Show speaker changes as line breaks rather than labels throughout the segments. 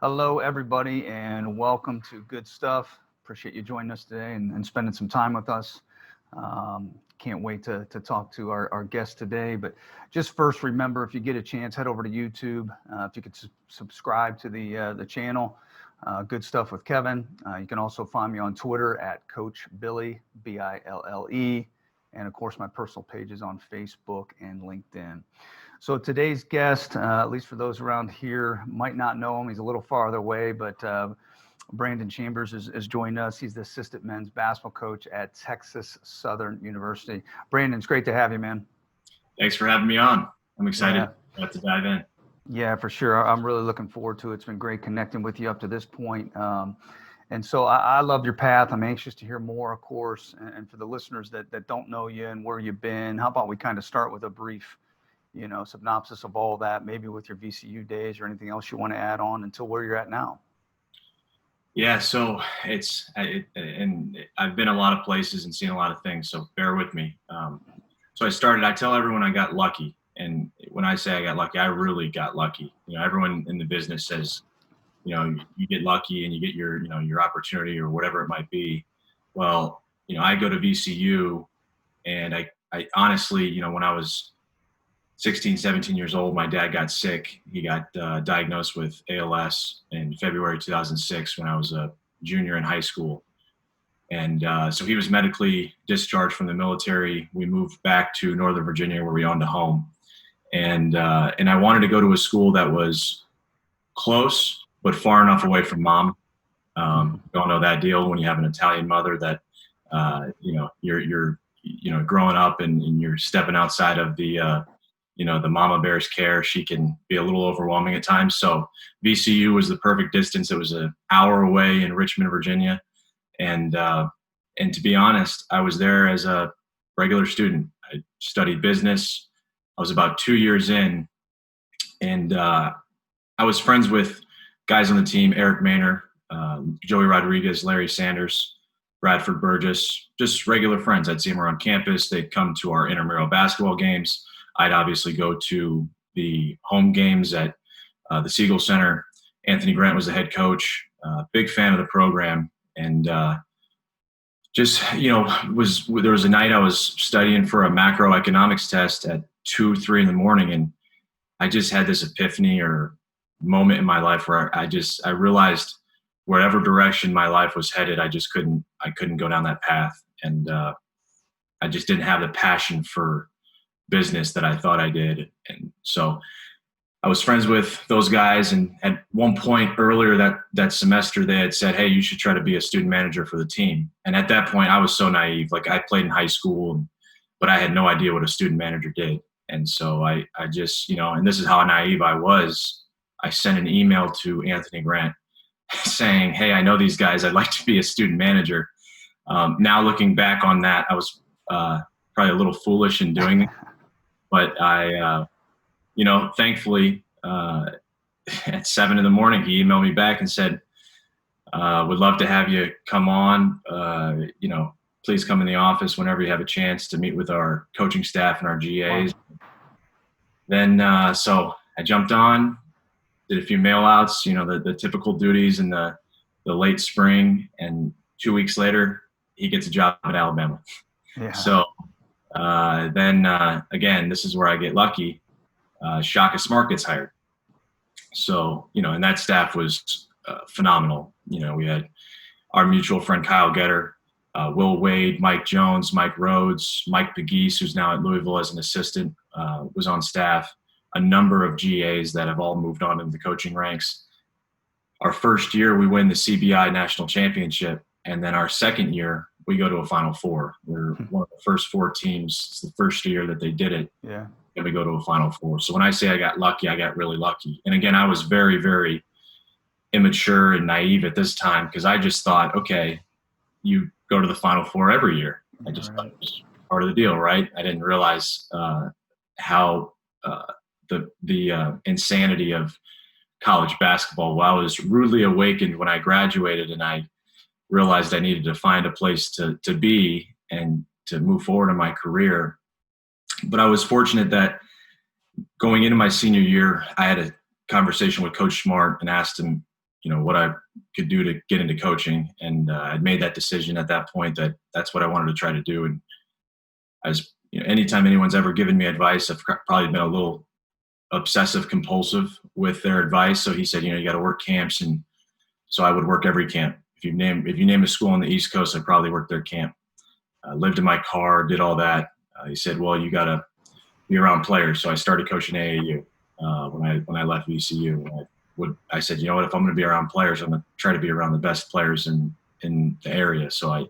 Hello, everybody, and welcome to Good Stuff. Appreciate you joining us today and spending some time with us. Can't wait to talk to our guest today. But just first, remember, if you get a chance, head over to YouTube. If you could subscribe to the channel, Good Stuff with Kevin. You can also find me on Twitter at Coach Bille, Bille. And of course, my personal pages on Facebook and LinkedIn. So today's guest, at least for those around here, might not know him. He's a little farther away, but Brandon Chambers is joining us. He's the assistant men's basketball coach at Texas Southern University. Brandon, it's great to have you, man.
Thanks for having me on. I'm excited to dive in.
Yeah, for sure. I'm really looking forward to it. It's been great connecting with you up to this point. And so I love your path. I'm anxious to hear more, of course. And for the listeners that don't know you and where you've been, how about we kind of start with a brief synopsis of all that, maybe with your VCU days or anything else you want to add on until where you're at now.
Yeah, so and I've been a lot of places and seen a lot of things, so bear with me. So I tell everyone I got lucky. And when I say I got lucky, I really got lucky. Everyone in the business says, you get lucky and you get your opportunity or whatever it might be. Well, I go to VCU and I honestly, when I was 16, 17 years old, my dad got sick. He got diagnosed with ALS in February 2006 when I was a junior in high school. And so he was medically discharged from the military. We moved back to Northern Virginia where we owned a home. And I wanted to go to a school that was close, but far enough away from mom. You all know that deal when you have an Italian mother that, you're growing up and you're stepping outside of the mama bear's care. She can be a little overwhelming at times. So VCU was the perfect distance. It was an hour away in Richmond, Virginia. And to be honest, I was there as a regular student. I studied business. I was about 2 years in, and I was friends with guys on the team, Eric Maynor, Joey Rodriguez, Larry Sanders, Bradford Burgess, just regular friends. I'd see them around campus. They'd come to our intramural basketball games. I'd obviously go to the home games at the Siegel Center. Anthony Grant was the head coach, big fan of the program. And there was a night I was studying for a macroeconomics test at 2, 3 in the morning. And I just had this epiphany or moment in my life where I realized wherever direction my life was headed, I couldn't go down that path. And I just didn't have the passion for business that I thought I did. And so I was friends with those guys, and at one point earlier that semester they had said, hey, you should try to be a student manager for the team. And at that point I was so naive. Like, I played in high school, but I had no idea what a student manager did. And so I just, and this is how naive I was, I sent an email to Anthony Grant saying, hey, I know these guys, I'd like to be a student manager. Now looking back on that, I was probably a little foolish in doing it. But I, thankfully, at 7 in the morning, he emailed me back and said, would love to have you come on. Please come in the office whenever you have a chance to meet with our coaching staff and our GAs. Wow. Then, so I jumped on, did a few mail outs, the typical duties in the late spring. And 2 weeks later, he gets a job at Alabama. Yeah. So then again, this is where I get lucky. Shaka Smart gets hired. So, and that staff was phenomenal. We had our mutual friend Kyle Getter, Will Wade, Mike Jones, Mike Rhodes, Mike Pegues, who's now at Louisville as an assistant, was on staff. A number of GAs that have all moved on into the coaching ranks. Our first year, we win the CBI National Championship. And then our second year, we go to a Final Four. We're one of the first 4 teams. It's the first year that they did it. Yeah. And we go to a Final Four. So when I say I got lucky, I got really lucky. And again, I was very, very immature and naive at this time because I just thought, okay, you go to the Final Four every year. I just thought it was part of the deal, right? I didn't realize how the insanity of college basketball. Well, I was rudely awakened when I graduated and I realized I needed to find a place to be and to move forward in my career. But I was fortunate that going into my senior year, I had a conversation with Coach Smart and asked him, what I could do to get into coaching. And I'd made that decision at that point that that's what I wanted to try to do. And anytime anyone's ever given me advice, I've probably been a little obsessive compulsive with their advice. So he said, you got to work camps. And so I would work every camp. If you name a school on the East Coast, I probably worked their camp. Lived in my car, did all that. He said, well, you got to be around players. So I started coaching AAU when I left VCU. I said, if I'm going to be around players, I'm going to try to be around the best players in the area. So I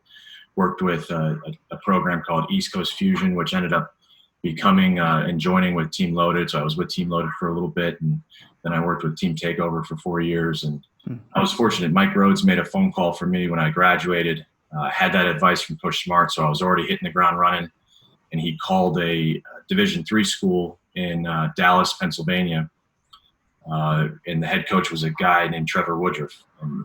worked with a program called East Coast Fusion, which ended up becoming and joining with Team Loaded. So I was with Team Loaded for a little bit, and then I worked with Team Takeover for 4 years. And I was fortunate. Mike Rhodes made a phone call for me when I graduated. Had that advice from Coach Smart, so I was already hitting the ground running. And he called a Division III school in Dallas, Pennsylvania. And the head coach was a guy named Trevor Woodruff. And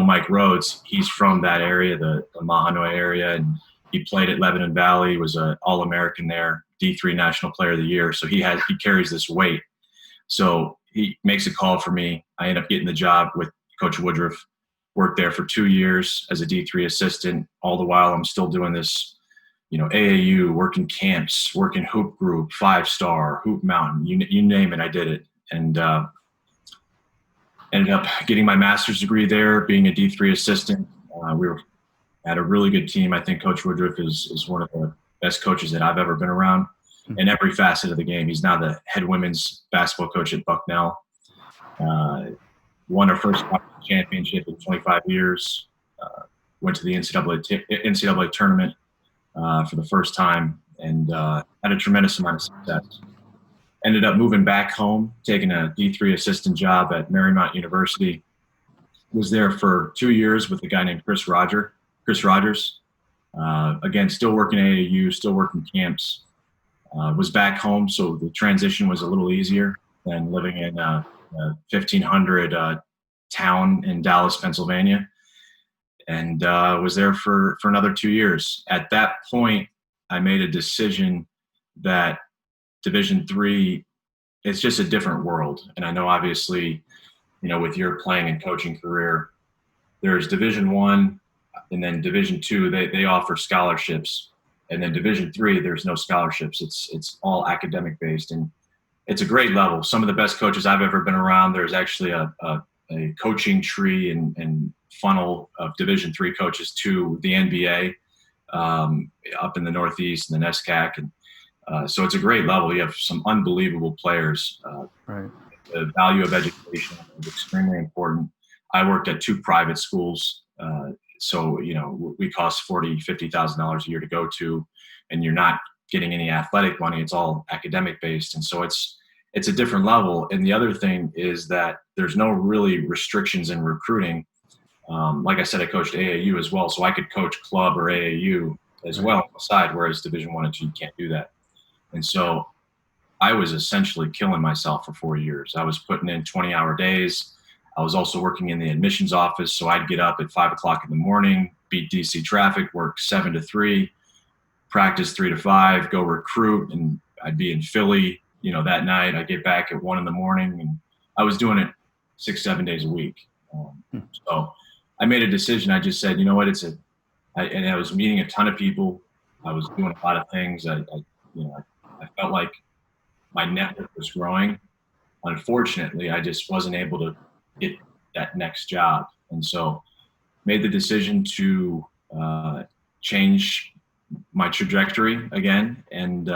Mike Rhodes, he's from that area, the Mahanoy area, and he played at Lebanon Valley, was an All-American there, D3 National Player of the Year. So he carries this weight. So he makes a call for me. I end up getting the job with Coach Woodruff. Worked there for 2 years as a D3 assistant. All the while I'm still doing this, AAU, working camps, working hoop group, 5-star, hoop mountain, you name it, I did it. And ended up getting my master's degree there, being a D3 assistant. We had a really good team. I think Coach Woodruff is one of the best coaches that I've ever been around in every facet of the game. He's now the head women's basketball coach at Bucknell. Won our first championship in 25 years. Went to the NCAA tournament for the first time, and had a tremendous amount of success. Ended up moving back home, taking a D3 assistant job at Marymount University. Was there for 2 years with a guy named Chris Rogers. Again, still working AAU, still working camps. Was back home, so the transition was a little easier than living in a 1,500 town in Dallas, Pennsylvania. And was there for another 2 years. At that point, I made a decision that Division III, it's just a different world. And I know obviously, with your playing and coaching career, there's Division I and then Division II, they offer scholarships. And then Division III, there's no scholarships. It's all academic based. And it's a great level. Some of the best coaches I've ever been around. There's actually a coaching tree and funnel of Division III coaches to the NBA up in the Northeast and the NESCAC. And so it's a great level. You have some unbelievable players.
Right.
The value of education is extremely important. I worked at 2 private schools. So, we cost $40,000, $50,000 a year to go to, and you're not getting any athletic money. It's all academic based. And so it's a different level. And the other thing is that there's no really restrictions in recruiting. Like I said, I coached AAU as well. So I could coach club or AAU as well on the side, whereas Division I and II, you can't do that. And so I was essentially killing myself for 4 years. I was putting in 20-hour days. I was also working in the admissions office. So I'd get up at 5 o'clock in the morning, beat DC traffic, work 7 to 3, practice 3 to 5, go recruit. And I'd be in Philly, that night. I'd get back at 1 in the morning, and I was doing it 6-7 days a week. So I made a decision. I just said, you know what, and I was meeting a ton of people. I was doing a lot of things. I felt like my network was growing. Unfortunately, I just wasn't able to get that next job. And so made the decision to change my trajectory again. And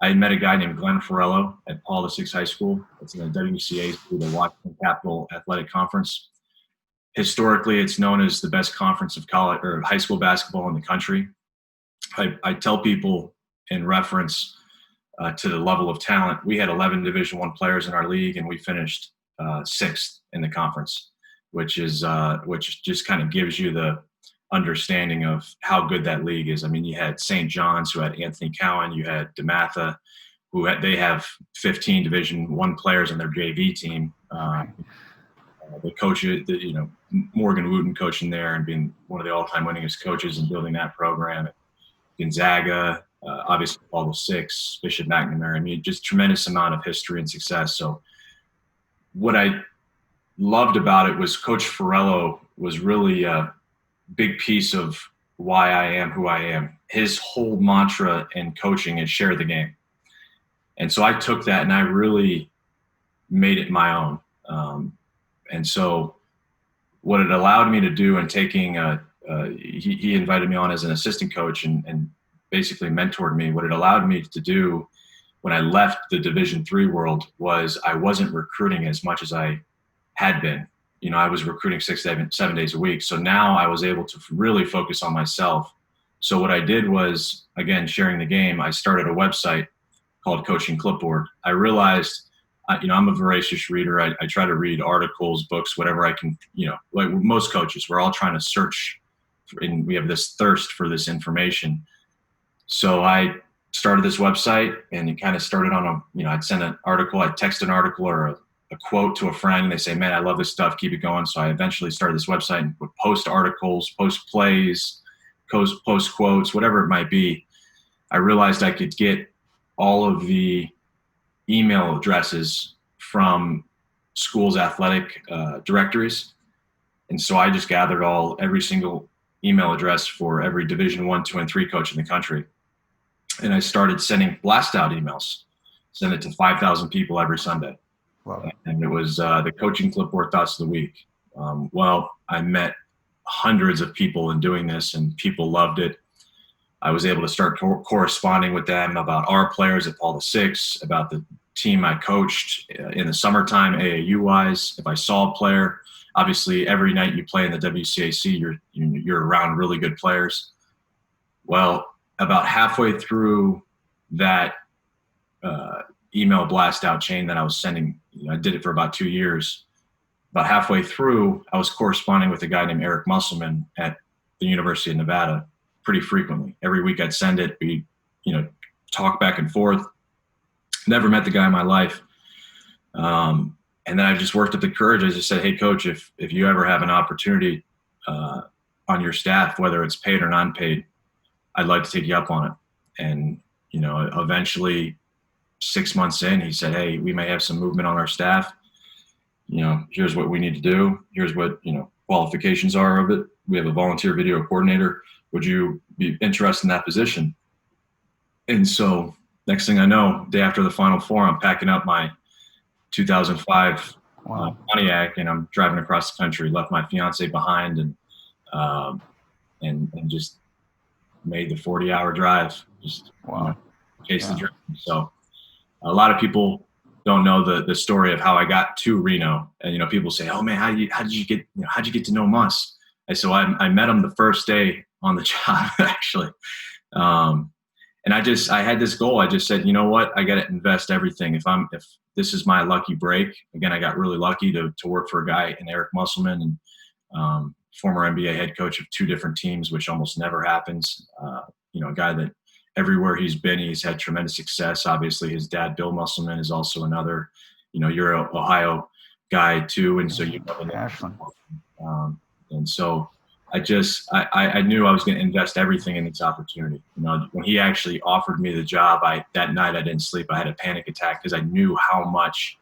I met a guy named Glenn Farello at Paul VI High School. It's in the WCA, the Washington Capital Athletic Conference. Historically, it's known as the best conference of college or high school basketball in the country. I tell people in reference to the level of talent, we had 11 Division I players in our league, and we finished 6th in the conference, which just kind of gives you the understanding of how good that league is. I mean, you had St. John's, who had Anthony Cowan, you had DeMatha, they have 15 Division I players on their JV team. The coaches, Morgan Wooten coaching there and being one of the all-time winningest coaches and building that program. Gonzaga, obviously Paul VI, Bishop McNamara. I mean, just tremendous amount of history and success. So what I loved about it was Coach Ferrello was really a big piece of why I am who I am. His whole mantra in coaching is share the game. And so I took that and I really made it my own. And so what it allowed me to do in taking he invited me on as an assistant coach and basically mentored me. What it allowed me to do when I left the Division III world was I wasn't recruiting as much as I had been. I was recruiting 7 days a week. So now I was able to really focus on myself. So what I did was, again, sharing the game, I started a website called Coaching Clipboard. I realized, I'm a voracious reader. I try to read articles, books, whatever I can, like most coaches, we're all trying to search and we have this thirst for this information. So I started this website and it kind of started on I'd send an article, I'd text an article or a quote to a friend and they say, man, I love this stuff, keep it going. So I eventually started this website and would post articles, post plays, post quotes, whatever it might be. I realized I could get all of the email addresses from schools' athletic directories. And so I just gathered every single email address for every Division I, II, and III coach in the country. And I started sending blast out emails, send it to 5,000 people every Sunday.
Wow.
And it was the Coaching Clipboard Thoughts of the Week. I met hundreds of people in doing this and people loved it. I was able to start corresponding with them about our players at Paul VI, about the team I coached in the summertime, AAU-wise. If I saw a player, obviously every night you play in the WCAC, you're around really good players. Well, about halfway through that email blast out chain that I was sending, I did it for about 2 years. About halfway through, I was corresponding with a guy named Eric Musselman at the University of Nevada pretty frequently. Every week I'd send it, we, talk back and forth. Never met the guy in my life. And then I just worked up the courage. I just said, hey, coach, if you ever have an opportunity on your staff, whether it's paid or non-paid, I'd like to take you up on it. And, eventually 6 months in, he said, hey, we may have some movement on our staff. Here's what we need to do. Here's what, qualifications are of it. We have a volunteer video coordinator. Would you be interested in that position? And so next thing I know, day after the Final Four, I'm packing up my 2005 Pontiac and I'm driving across the country, left my fiance behind and just made the 40-hour drive, just chase the dream. So a lot of people don't know the story of how I got to Reno. And, people say, oh man, how did you get to know Muss? I said, well, I met him the first day on the job, actually. And I had this goal. I just said, you know what? I got to invest everything. If this is my lucky break, again, I got really lucky to work for a guy in Eric Musselman and former NBA head coach of 2 different teams, which almost never happens. A guy that everywhere he's been, he's had tremendous success. Obviously, his dad, Bill Musselman, is also another, you're an Ohio guy too. And so
Ashland.
And so I knew I was going to invest everything in this opportunity. When he actually offered me the job, that night I didn't sleep. I had a panic attack because I knew how much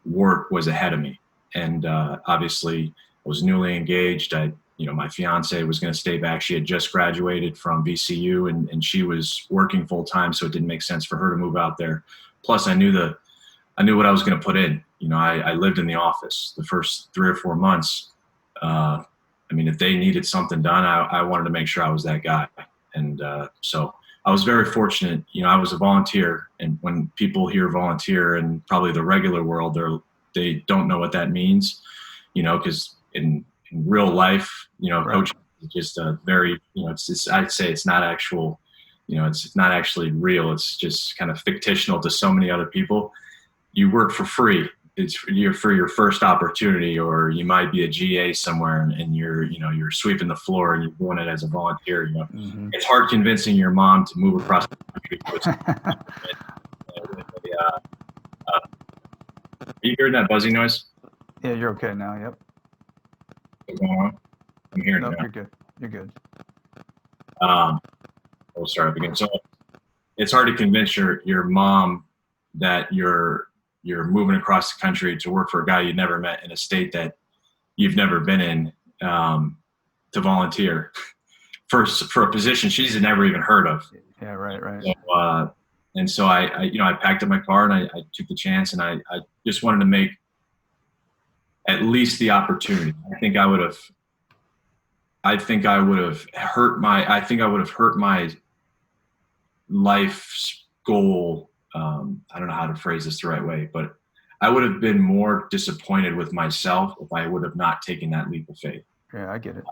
work was ahead of me. And obviously I was newly engaged. My fiance was going to stay back. She had just graduated from VCU and she was working full time. So it didn't make sense for her to move out there. Plus I knew what I was going to put in. I lived in the office the first 3 or 4 months. If they needed something done, I wanted to make sure I was that guy. And so I was very fortunate. I was a volunteer. And when people hear volunteer in probably the regular world, they don't know what that means, because in real life,
right.
Coaching is just a very, I'd say it's not actual, it's not actually real. It's just kind of fictional to so many other people. You work for free. You're for your first opportunity, or you might be a GA somewhere and you're sweeping the floor and you're doing it as a volunteer.
Mm-hmm.
It's hard convincing your mom to move across the country. Are you hearing that buzzing noise?
Yeah, you're okay now. Yep.
What's going on? I'm hearing it now.
You're good. You're good.
Sorry again. So it's hard to convince your mom that you're you're moving across the country to work for a guy you never met in a state that you've never been in, to volunteer for a position she's never even heard of.
Yeah, right.
So, and so I packed up my car and I took the chance, and I just wanted to make at least the opportunity. I think I would have hurt my life's goal. I don't know how to phrase this the right way, but I would have been more disappointed with myself if I would have not taken that leap of faith.
Yeah, I get it.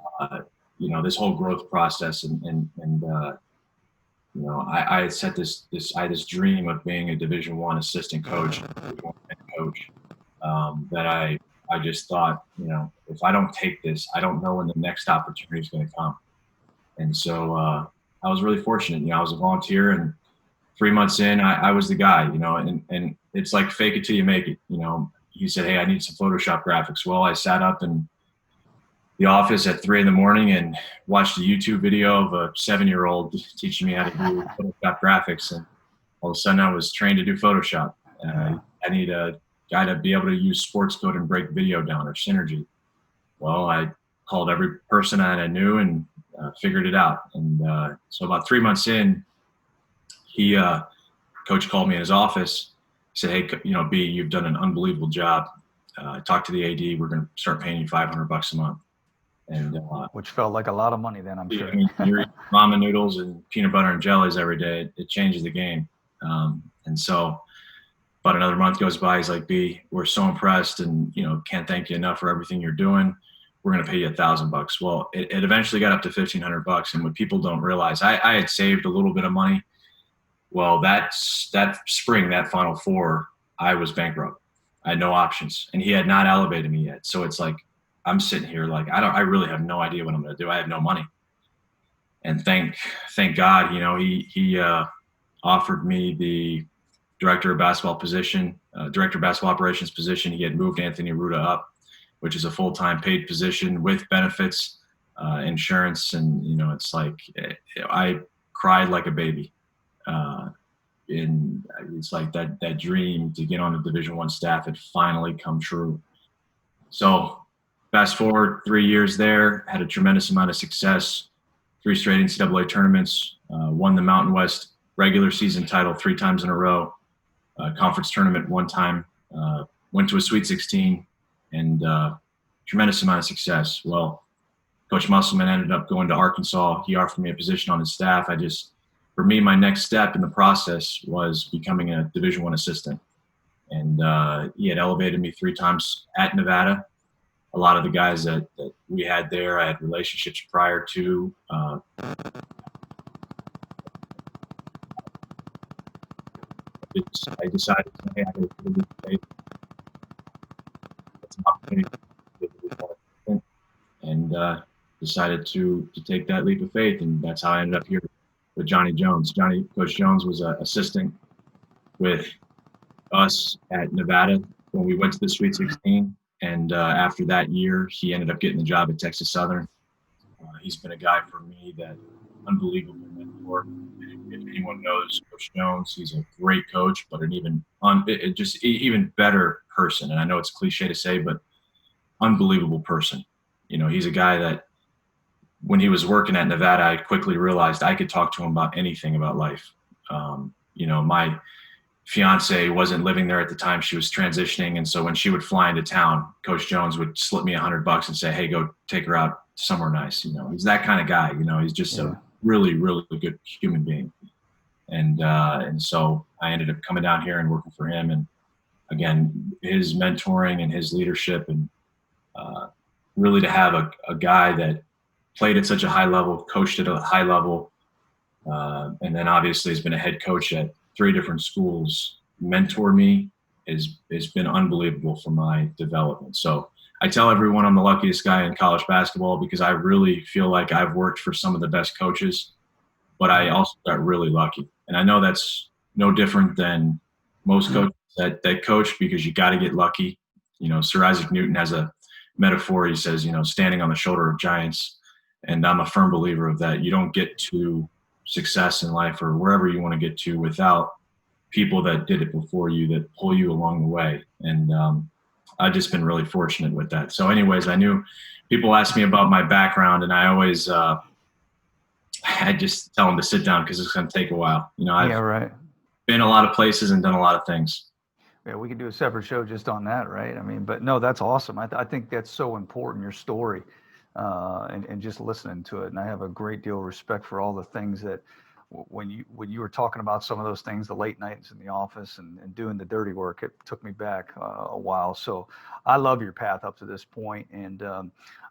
This whole growth process and I had set this dream of being a Division I assistant coach, Division I head coach, that I just thought, if I don't take this, I don't know when the next opportunity is going to come. And so I was really fortunate. I was a volunteer, and 3 months in, I was the guy, and it's like fake it till you make it. He said, hey, I need some Photoshop graphics. Well, I sat up in the office at 3 a.m. and watched a YouTube video of a 7-year-old teaching me how to do Photoshop graphics. And all of a sudden I was trained to do Photoshop. I need a guy to be able to use sports code and break video down, or Synergy. Well, I called every person that I knew and figured it out. And so about 3 months in, coach called me in his office, said, hey, B, you've done an unbelievable job. Talk to the AD. We're going to start paying you $500 a month. And
which felt like a lot of money then, I'm sure.
You're eating ramen noodles and peanut butter and jellies every day. It changes the game. And so about another month goes by. He's like, B, we're so impressed, and can't thank you enough for everything you're doing. We're going to pay you $1,000. Well, it eventually got up to $1,500. And what people don't realize, I had saved a little bit of money. Well, that spring, that Final Four, I was bankrupt. I had no options, and he had not elevated me yet. So it's like, I'm sitting here like, I really have no idea what I'm going to do. I have no money. And thank God, he offered me the director of basketball operations position. He had moved Anthony Ruda up, which is a full-time paid position with benefits, insurance. And, it's like, I cried like a baby. And it's like that dream to get on the Division I staff had finally come true. So fast forward 3 years there, had a tremendous amount of success, 3 straight NCAA tournaments, won the Mountain West regular season title 3 times in a row, conference tournament 1 time, went to a Sweet 16, and tremendous amount of success. Well, Coach Musselman ended up going to Arkansas. He offered me a position on his staff. For me, my next step in the process was becoming a Division I assistant. And he had elevated me 3 times at Nevada. A lot of the guys that we had there, I had relationships prior to. I decided, hey, I got to do this. That's an opportunity and decided to take that leap of faith. And that's how I ended up here with Johnny Jones. Coach Jones was an assistant with us at Nevada when we went to the Sweet 16. And after that year, he ended up getting the job at Texas Southern. He's been a guy for me that unbelievable mentor. If anyone knows Coach Jones, he's a great coach, but an even better person. And I know it's a cliche to say, but unbelievable person. He's a guy that when he was working at Nevada, I quickly realized I could talk to him about anything about life. My fiance wasn't living there at the time. She was transitioning. And so when she would fly into town, Coach Jones would slip me $100 and say, hey, go take her out somewhere nice. He's that kind of guy. He's just a really, really good human being. And so I ended up coming down here and working for him. And again, his mentoring and his leadership, and really to have a guy that played at such a high level, coached at a high level, and then obviously has been a head coach at 3 different schools, mentor me has been unbelievable for my development. So I tell everyone I'm the luckiest guy in college basketball, because I really feel like I've worked for some of the best coaches, but I also got really lucky. And I know that's no different than most coaches that coach, because you got to get lucky. Sir Isaac Newton has a metaphor. He says, standing on the shoulder of giants. And I'm a firm believer of that. You don't get to success in life or wherever you want to get to without people that did it before you that pull you along the way. And I've just been really fortunate with that. So anyways, I knew people asked me about my background, and I always I just tell them to sit down because it's going to take a while. I've
right.
been a lot of places and done a lot of things.
Yeah, we could do a separate show just on that, right? I mean, but no, that's awesome. I think that's so important, your story, and just listening to it. And I have a great deal of respect for all the things that when you were talking about some of those things, the late nights in the office and doing the dirty work, it took me back a while. So I love your path up to this point. And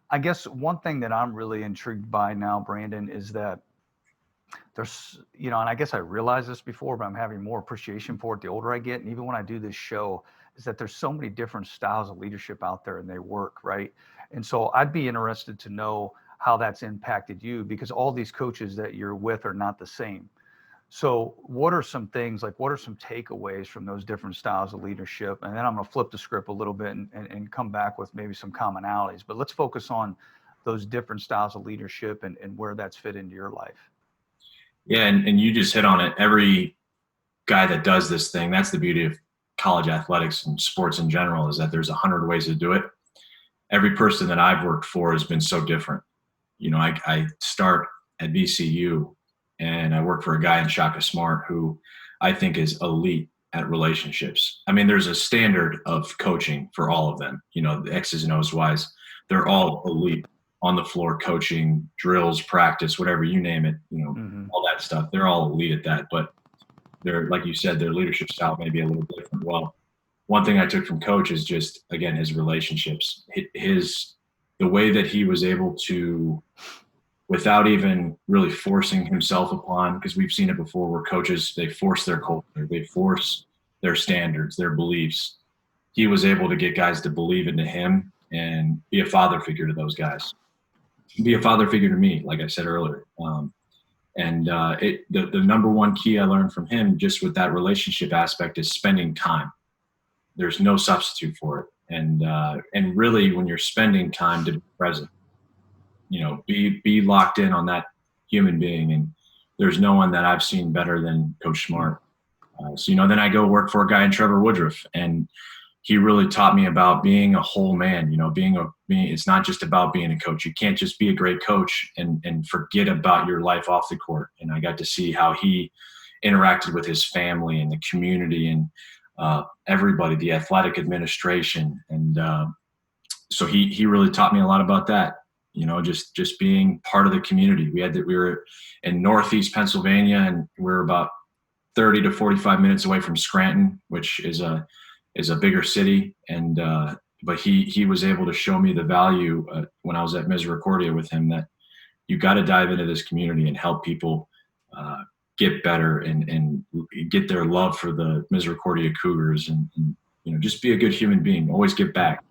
I guess one thing that I'm really intrigued by now, Brandon, is that there's, and I guess I realized this before, but I'm having more appreciation for it the older I get. And even when I do this show, is that there's so many different styles of leadership out there and they work, right? And so I'd be interested to know how that's impacted you, because all these coaches that you're with are not the same. So what are some things, like what are some takeaways from those different styles of leadership? And then I'm going to flip the script a little bit and come back with maybe some commonalities, but let's focus on those different styles of leadership and where that's fit into your life.
Yeah, and you just hit on it. Every guy that does this thing, that's the beauty of college athletics and sports in general, is that there's 100 ways to do it. Every person that I've worked for has been so different. I start at VCU, and I work for a guy in Shaka Smart who I think is elite at relationships. I mean, there's a standard of coaching for all of them, the X's and O's wise. They're all elite on the floor coaching, drills, practice, whatever you name it, all that stuff. They're all elite at that. But they're, like you said, their leadership style may be a little different. Well, one thing I took from Coach is just, again, his relationships, the way that he was able to, without even really forcing himself upon, because we've seen it before where coaches, they force their culture, they force their standards, their beliefs. He was able to get guys to believe into him and be a father figure to those guys. Be a father figure to me, like I said earlier. The number one key I learned from him just with that relationship aspect is spending time. There's no substitute for it. And really when you're spending time to be present, be locked in on that human being. And there's no one that I've seen better than Coach Smart. Then I go work for a guy in Trevor Woodruff, and he really taught me about being a whole man. It's not just about being a coach. You can't just be a great coach and forget about your life off the court. And I got to see how he interacted with his family and the community and everybody, the athletic administration. And so he really taught me a lot about that. Just being part of the community. We were in Northeast Pennsylvania, and we're about 30 to 45 minutes away from Scranton, which is a bigger city. And but he was able to show me the value when I was at Misericordia with him, that you got to dive into this community and help people get better and get their love for the Misericordia Cougars and just be a good human being, always give back.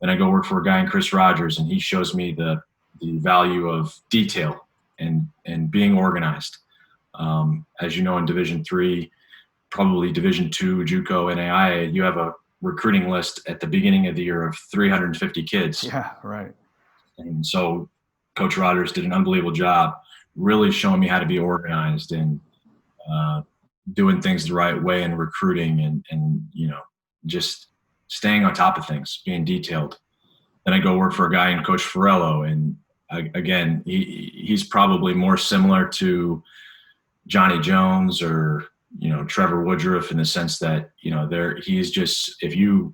Then I go work for a guy in Chris Rogers, and he shows me the value of detail and being organized. As you know, in Division III, probably Division II, JUCO, NAIA, you have a recruiting list at the beginning of the year of 350 kids.
Yeah, right.
And so Coach Rogers did an unbelievable job really showing me how to be organized and doing things the right way in recruiting and just staying on top of things, being detailed. Then I go work for a guy in Coach Farello, and again, he's probably more similar to Johnny Jones or Trevor Woodruff in the sense that he's just, if you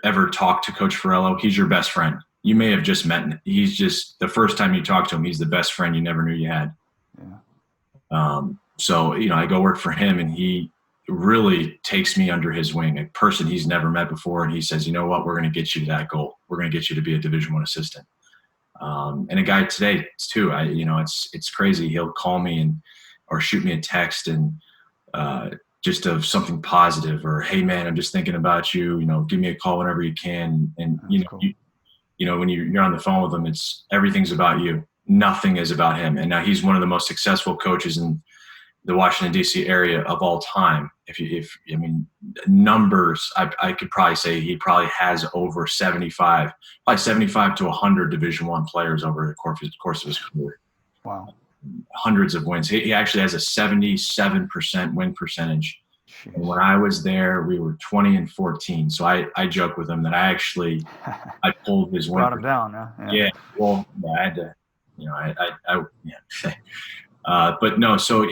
ever talk to Coach Farello, he's your best friend. You may have just met him. He's just, the first time you talk to him, he's the best friend you never knew you had. Yeah. So I go work for him, and he really takes me under his wing, a person he's never met before. And he says, you know what, we're going to get you to that goal. We're going to get you to be a Division I assistant. And a guy today too, it's crazy. He'll call me or shoot me a text and just of something positive, or, hey man, I'm just thinking about you, give me a call whenever you can. And, cool. When you're on the phone with him, everything's about you. Nothing is about him. And now he's one of the most successful coaches in the Washington, D.C. area of all time. Numbers, I could probably say he probably has over 75 to 100 Division I players over the course of his career.
Wow.
Hundreds of wins. He actually has a 77% win percentage And
Jeez.
when I was there, we were 20 and 14. So I joke with him that I pulled his win.
Brought him down, huh?
Yeah. Well, yeah, I had to, yeah. But no, so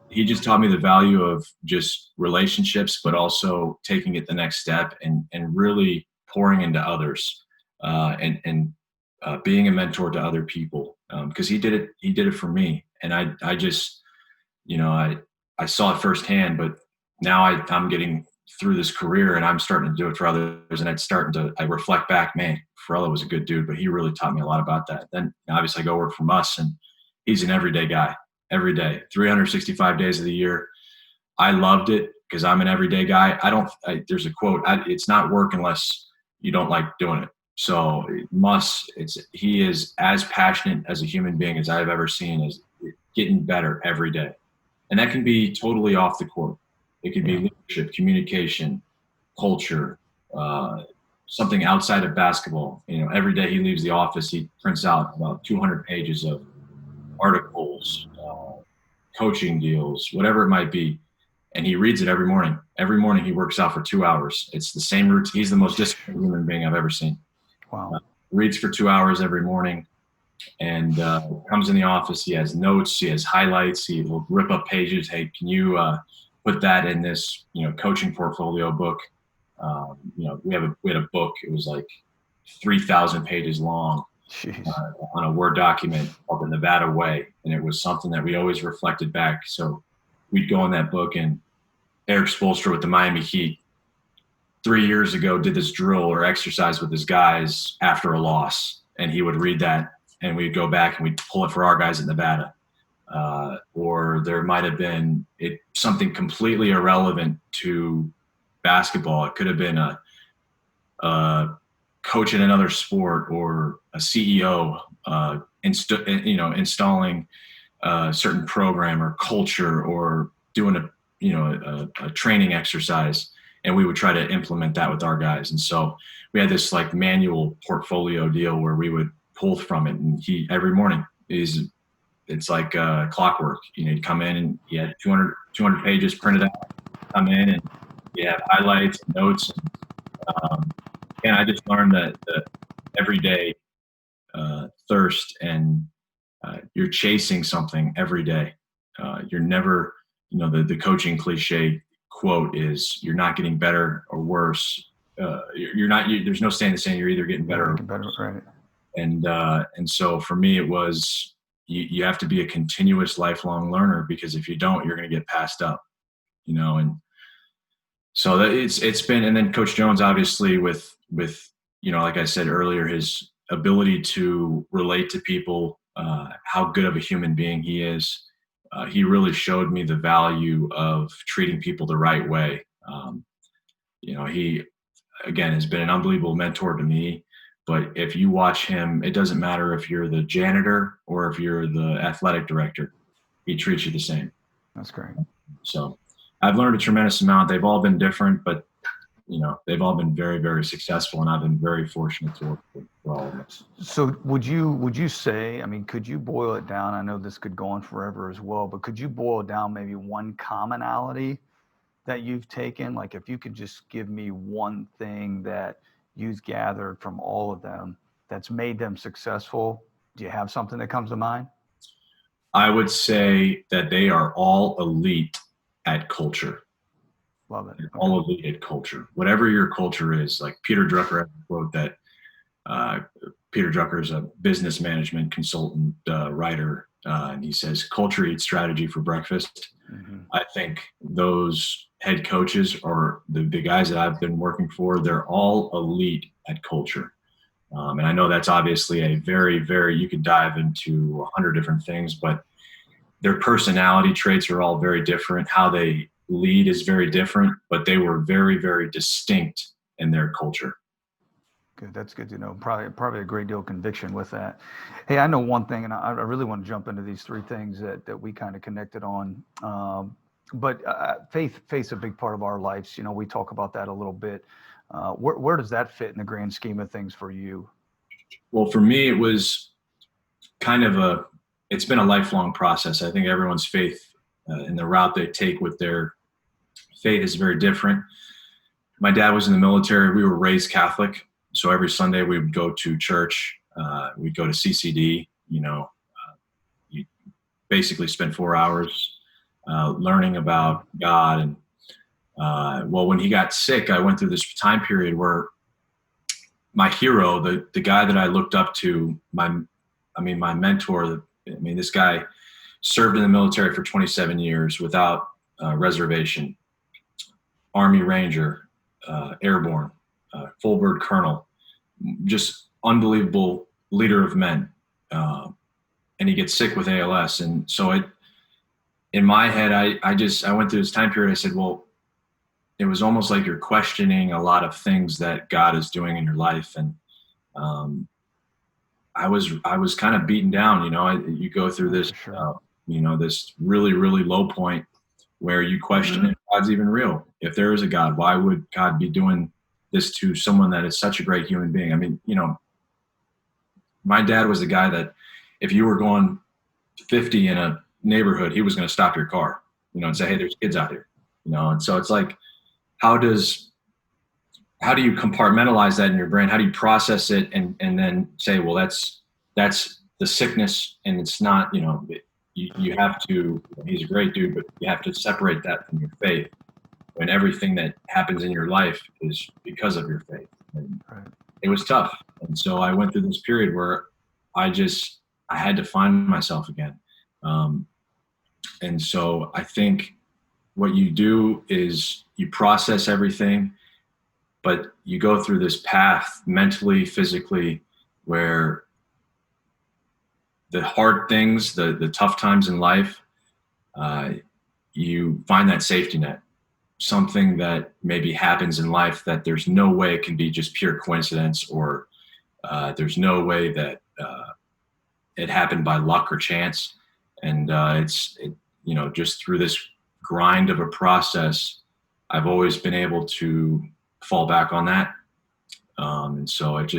he just taught me the value of just relationships, but also taking it the next step and really pouring into others, and being a mentor to other people. Because he did it for me, and I just, I saw it firsthand. But now I'm getting through this career, and I'm starting to do it for others, and I reflect back, man, Farella was a good dude, but he really taught me a lot about that. Then obviously I go work for Muss, and he's an everyday guy. Every day, 365 days of the year. I loved it because I'm an everyday guy. There's a quote, it's not work unless you don't like doing it. So he is as passionate as a human being as I've ever seen, is getting better every day. And that can be totally off the court. It could be leadership, communication, culture, something outside of basketball. Every day he leaves the office, he prints out about 200 pages of articles, coaching deals, whatever it might be. And he reads it every morning. Every morning he works out for 2 hours. It's the same routine. He's the most disciplined human being I've ever seen.
Wow.
Reads for 2 hours every morning, and comes in the office. He has notes. He has highlights. He will rip up pages. Hey, can you put that in this, coaching portfolio book? We had a book. It was like 3,000 pages long. On a Word document called The Nevada Way. And it was something that we always reflected back. So we'd go in that book, and Eric Spoelstra with the Miami Heat 3 years ago did this drill or exercise with his guys after a loss. And he would read that, and we'd go back and we'd pull it for our guys in Nevada. Or there might have been something completely irrelevant to basketball. It could have been a coach in another sport, or a CEO installing a certain program or culture, or doing a training exercise, and we would try to implement that with our guys. And so we had this like manual portfolio deal where we would pull from it, and every morning it's like clockwork. You'd come in and you had 200 pages printed out, come in and you have highlights and notes. And I just learned that the everyday thirst, and you're chasing something every day. You're never, the coaching cliche quote is, you're not getting better or worse. There's no staying the same. You're either getting better.
Right.
And so for me, it was, you have to be a continuous lifelong learner, because if you don't, you're going to get passed up, and so that it's been, and then Coach Jones, obviously with, like I said earlier, his ability to relate to people, how good of a human being he is. He really showed me the value of treating people the right way. He, again, has been an unbelievable mentor to me. But if you watch him, it doesn't matter if you're the janitor or if you're the athletic director, he treats you the same.
That's great.
So I've learned a tremendous amount. They've all been different, but they've all been very, very successful, and I've been very fortunate to work with all of them.
So would you say, could you boil it down? I know this could go on forever as well, but could you boil down maybe one commonality that you've taken? Like, if you could just give me one thing that you've gathered from all of them that's made them successful. Do you have something that comes to mind?
I would say that they are all elite at culture.
Love it. Okay.
All elite at culture. Whatever your culture is, like Peter Drucker has a quote that Peter Drucker is a business management consultant, writer, and he says, culture eats strategy for breakfast. Mm-hmm. I think those head coaches, or the guys that I've been working for, they're all elite at culture. And I know that's obviously a very, very, you could dive into 100 different things, but their personality traits are all very different. How they lead is very different, but they were very, very distinct in their culture.
Good. That's good to know. Probably a great deal of conviction with that. Hey, I know one thing, and I really want to jump into these three things that we kind of connected on. But faith's a big part of our lives. We talk about that a little bit. Where does that fit in the grand scheme of things for you?
Well, for me, it was kind of it's been a lifelong process. I think everyone's faith in the route they take with their faith is very different. My dad was in the military. We were raised Catholic. So every Sunday we would go to church. We'd go to CCD, you basically spend 4 hours learning about God. And well, when he got sick, I went through this time period where my hero, the guy that I looked up to, my mentor, this guy served in the military for 27 years without reservation, Army Ranger, airborne, full bird colonel, just unbelievable leader of men. And he gets sick with ALS. And so in my head, I went through this time period. I said, well, it was almost like you're questioning a lot of things that God is doing in your life. And I was kind of beaten down. You go through this, this really, really low point where you question if God's even real. If there is a God, why would God be doing this to someone that is such a great human being? My dad was the guy that if you were going 50 in a neighborhood, he was going to stop your car, and say, hey, there's kids out here, and so it's like, how do you compartmentalize that in your brain? How do you process it and then say, well, that's the sickness, and it's not, you have to, he's a great dude, but you have to separate that from your faith when everything that happens in your life is because of your faith. And it was tough. And so I went through this period where I had to find myself again. And so I think what you do is you process everything, but you go through this path mentally, physically, where the hard things, the tough times in life, you find that safety net, something that maybe happens in life that there's no way it can be just pure coincidence, or there's no way that it happened by luck or chance. And just through this grind of a process, I've always been able to fall back on that. And so it's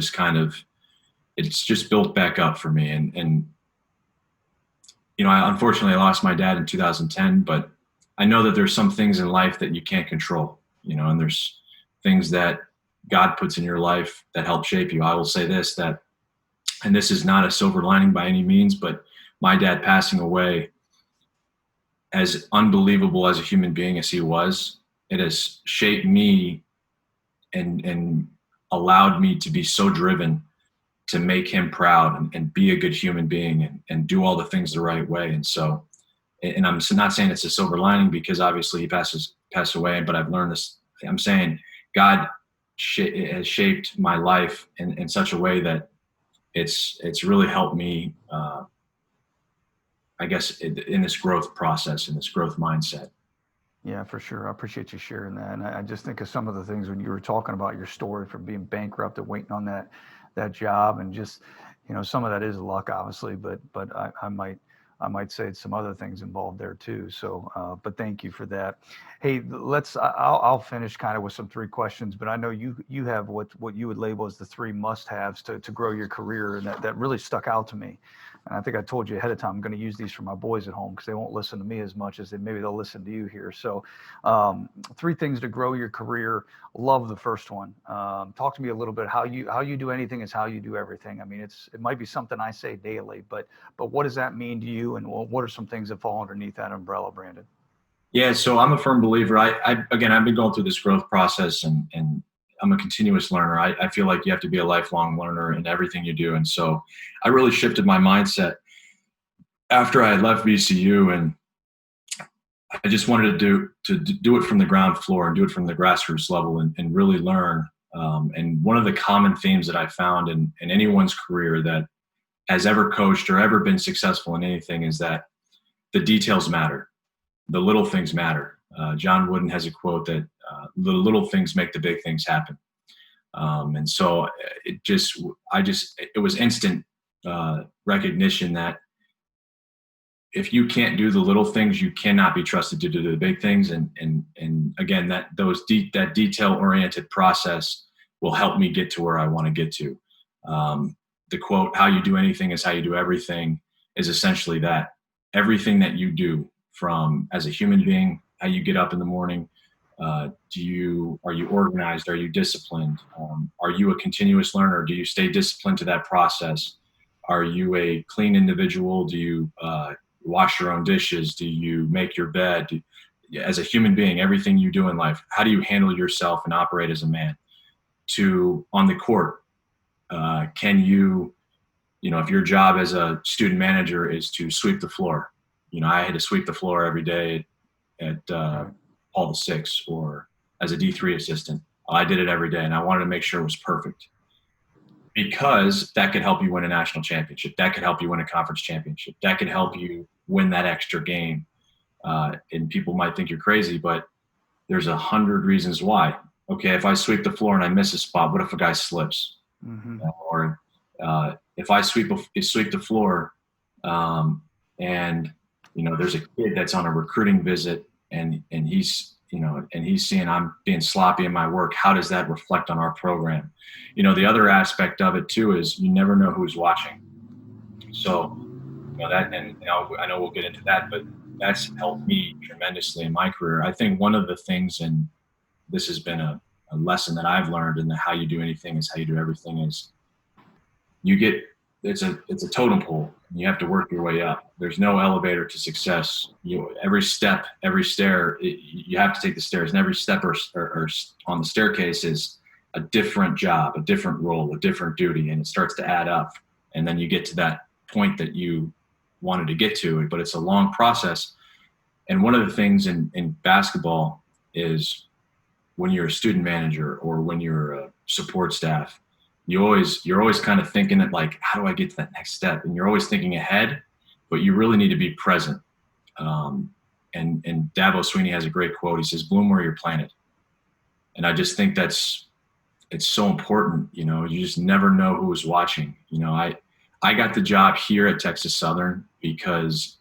just built back up for me. And unfortunately I lost my dad in 2010, but I know that there's some things in life that you can't control, and there's things that God puts in your life that help shape you. I will say this, and this is not a silver lining by any means, but my dad passing away, as unbelievable as a human being as he was, it has shaped me and allowed me to be so driven to make him proud and be a good human being and do all the things the right way. And so, and I'm not saying it's a silver lining because obviously he passed away, but I've learned this. I'm saying God has shaped my life in such a way that it's really helped me, I guess, in this growth process, in this growth mindset.
Yeah, for sure. I appreciate you sharing that. And I just think of some of the things when you were talking about your story from being bankrupt and waiting on that job, and just, some of that is luck, obviously, but I might say some other things involved there too. So, but thank you for that. Hey, I'll finish kind of with some 3 questions, but I know you have what you would label as the 3 must-haves to grow your career, and that really stuck out to me. And I think I told you ahead of time, I'm going to use these for my boys at home because they won't listen to me as much as maybe they'll listen to you here. So 3 things to grow your career. Love the first one. Talk to me a little bit. How you do anything is how you do everything. I mean, it might be something I say daily, but what does that mean to you? And what are some things that fall underneath that umbrella, Brandon?
Yeah, so I'm a firm believer. I've been going through this growth process, and I'm a continuous learner. I feel like you have to be a lifelong learner in everything you do. And so I really shifted my mindset after I left VCU, and I just wanted to do it from the ground floor and do it from the grassroots level and really learn. And one of the common themes that I found in anyone's career that has ever coached or ever been successful in anything is that the details matter. The little things matter. John Wooden has a quote that the little things make the big things happen. And so it was instant recognition that if you can't do the little things, you cannot be trusted to do the big things. And again, that detail oriented process will help me get to where I want to get to. The quote, "How you do anything is how you do everything," is essentially that. Everything that you do, from as a human being, how you get up in the morning, Are you organized? Are you disciplined? Are you a continuous learner? Do you stay disciplined to that process? Are you a clean individual? Do you wash your own dishes? Do you make your bed? As a human being, everything you do in life, how do you handle yourself and operate as a man? To on the court, can you, if your job as a student manager is to sweep the floor, I had to sweep the floor every day at Paul VI, or as a D3 assistant. I did it every day, and I wanted to make sure it was perfect, because that could help you win a national championship. That could help you win a conference championship. That could help you win that extra game. And people might think you're crazy, but there's 100 reasons why. Okay, if I sweep the floor and I miss a spot, what if a guy slips?
Mm-hmm.
Or if I sweep the floor, and there's a kid that's on a recruiting visit, and he's seeing I'm being sloppy in my work. How does that reflect on our program? The other aspect of it too is you never know who's watching. So that, and I know we'll get into that, but that's helped me tremendously in my career. I think one of the things, and this has been a lesson that I've learned in the how you do anything is how you do everything, is it's a totem pole, and you have to work your way up. There's no elevator to success. Every step, every stair, you have to take the stairs, and every step or on the staircase is a different job, a different role, a different duty, and it starts to add up. And then you get to that point that you wanted to get to, but it's a long process. And one of the things in basketball is when you're a student manager or when you're a support staff, you're always kind of thinking that, like, how do I get to that next step? And you're always thinking ahead, but you really need to be present. And Dabo Sweeney has a great quote. He says, "Bloom where you're planted." And I just think it's so important. You just never know who is watching. I got the job here at Texas Southern because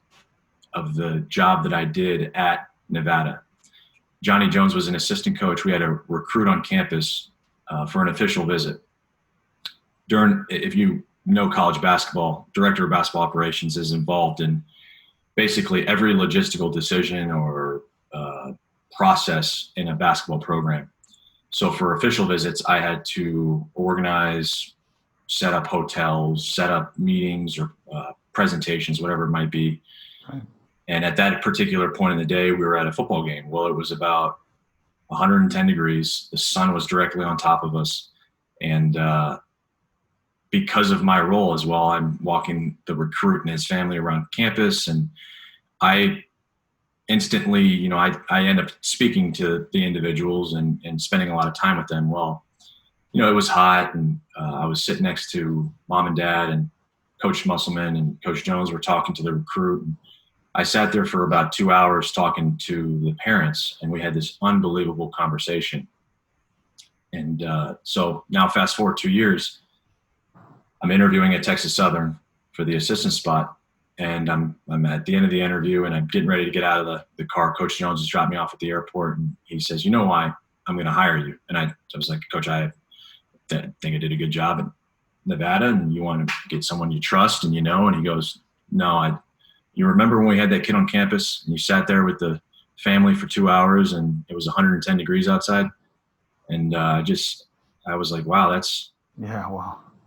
of the job that I did at Nevada. Johnny Jones was an assistant coach. We had a recruit on campus for an official visit. If you know college basketball, director of basketball operations is involved in basically every logistical decision or process in a basketball program. So for official visits, I had to organize, set up hotels, set up meetings or presentations, whatever it might be.
Right.
And at that particular point in the day, we were at a football game. Well, it was about 110 degrees. The sun was directly on top of us. And because of my role as well, I'm walking the recruit and his family around campus. And I instantly, I end up speaking to the individuals and spending a lot of time with them. Well, it was hot, and I was sitting next to mom and dad, and Coach Musselman and Coach Jones were talking to the recruit. And I sat there for about 2 hours talking to the parents, and we had this unbelievable conversation. And so now fast forward 2 years, I'm interviewing at Texas Southern for the assistant spot, and I'm at the end of the interview, and I'm getting ready to get out of the car. Coach Jones has dropped me off at the airport, and he says, "You know why I'm going to hire you?" And I was like, "Coach, I think I did a good job in Nevada, and you want to get someone you trust and And he goes, "No, you remember when we had that kid on campus and you sat there with the family for 2 hours and it was 110 degrees outside?" And I was like, wow,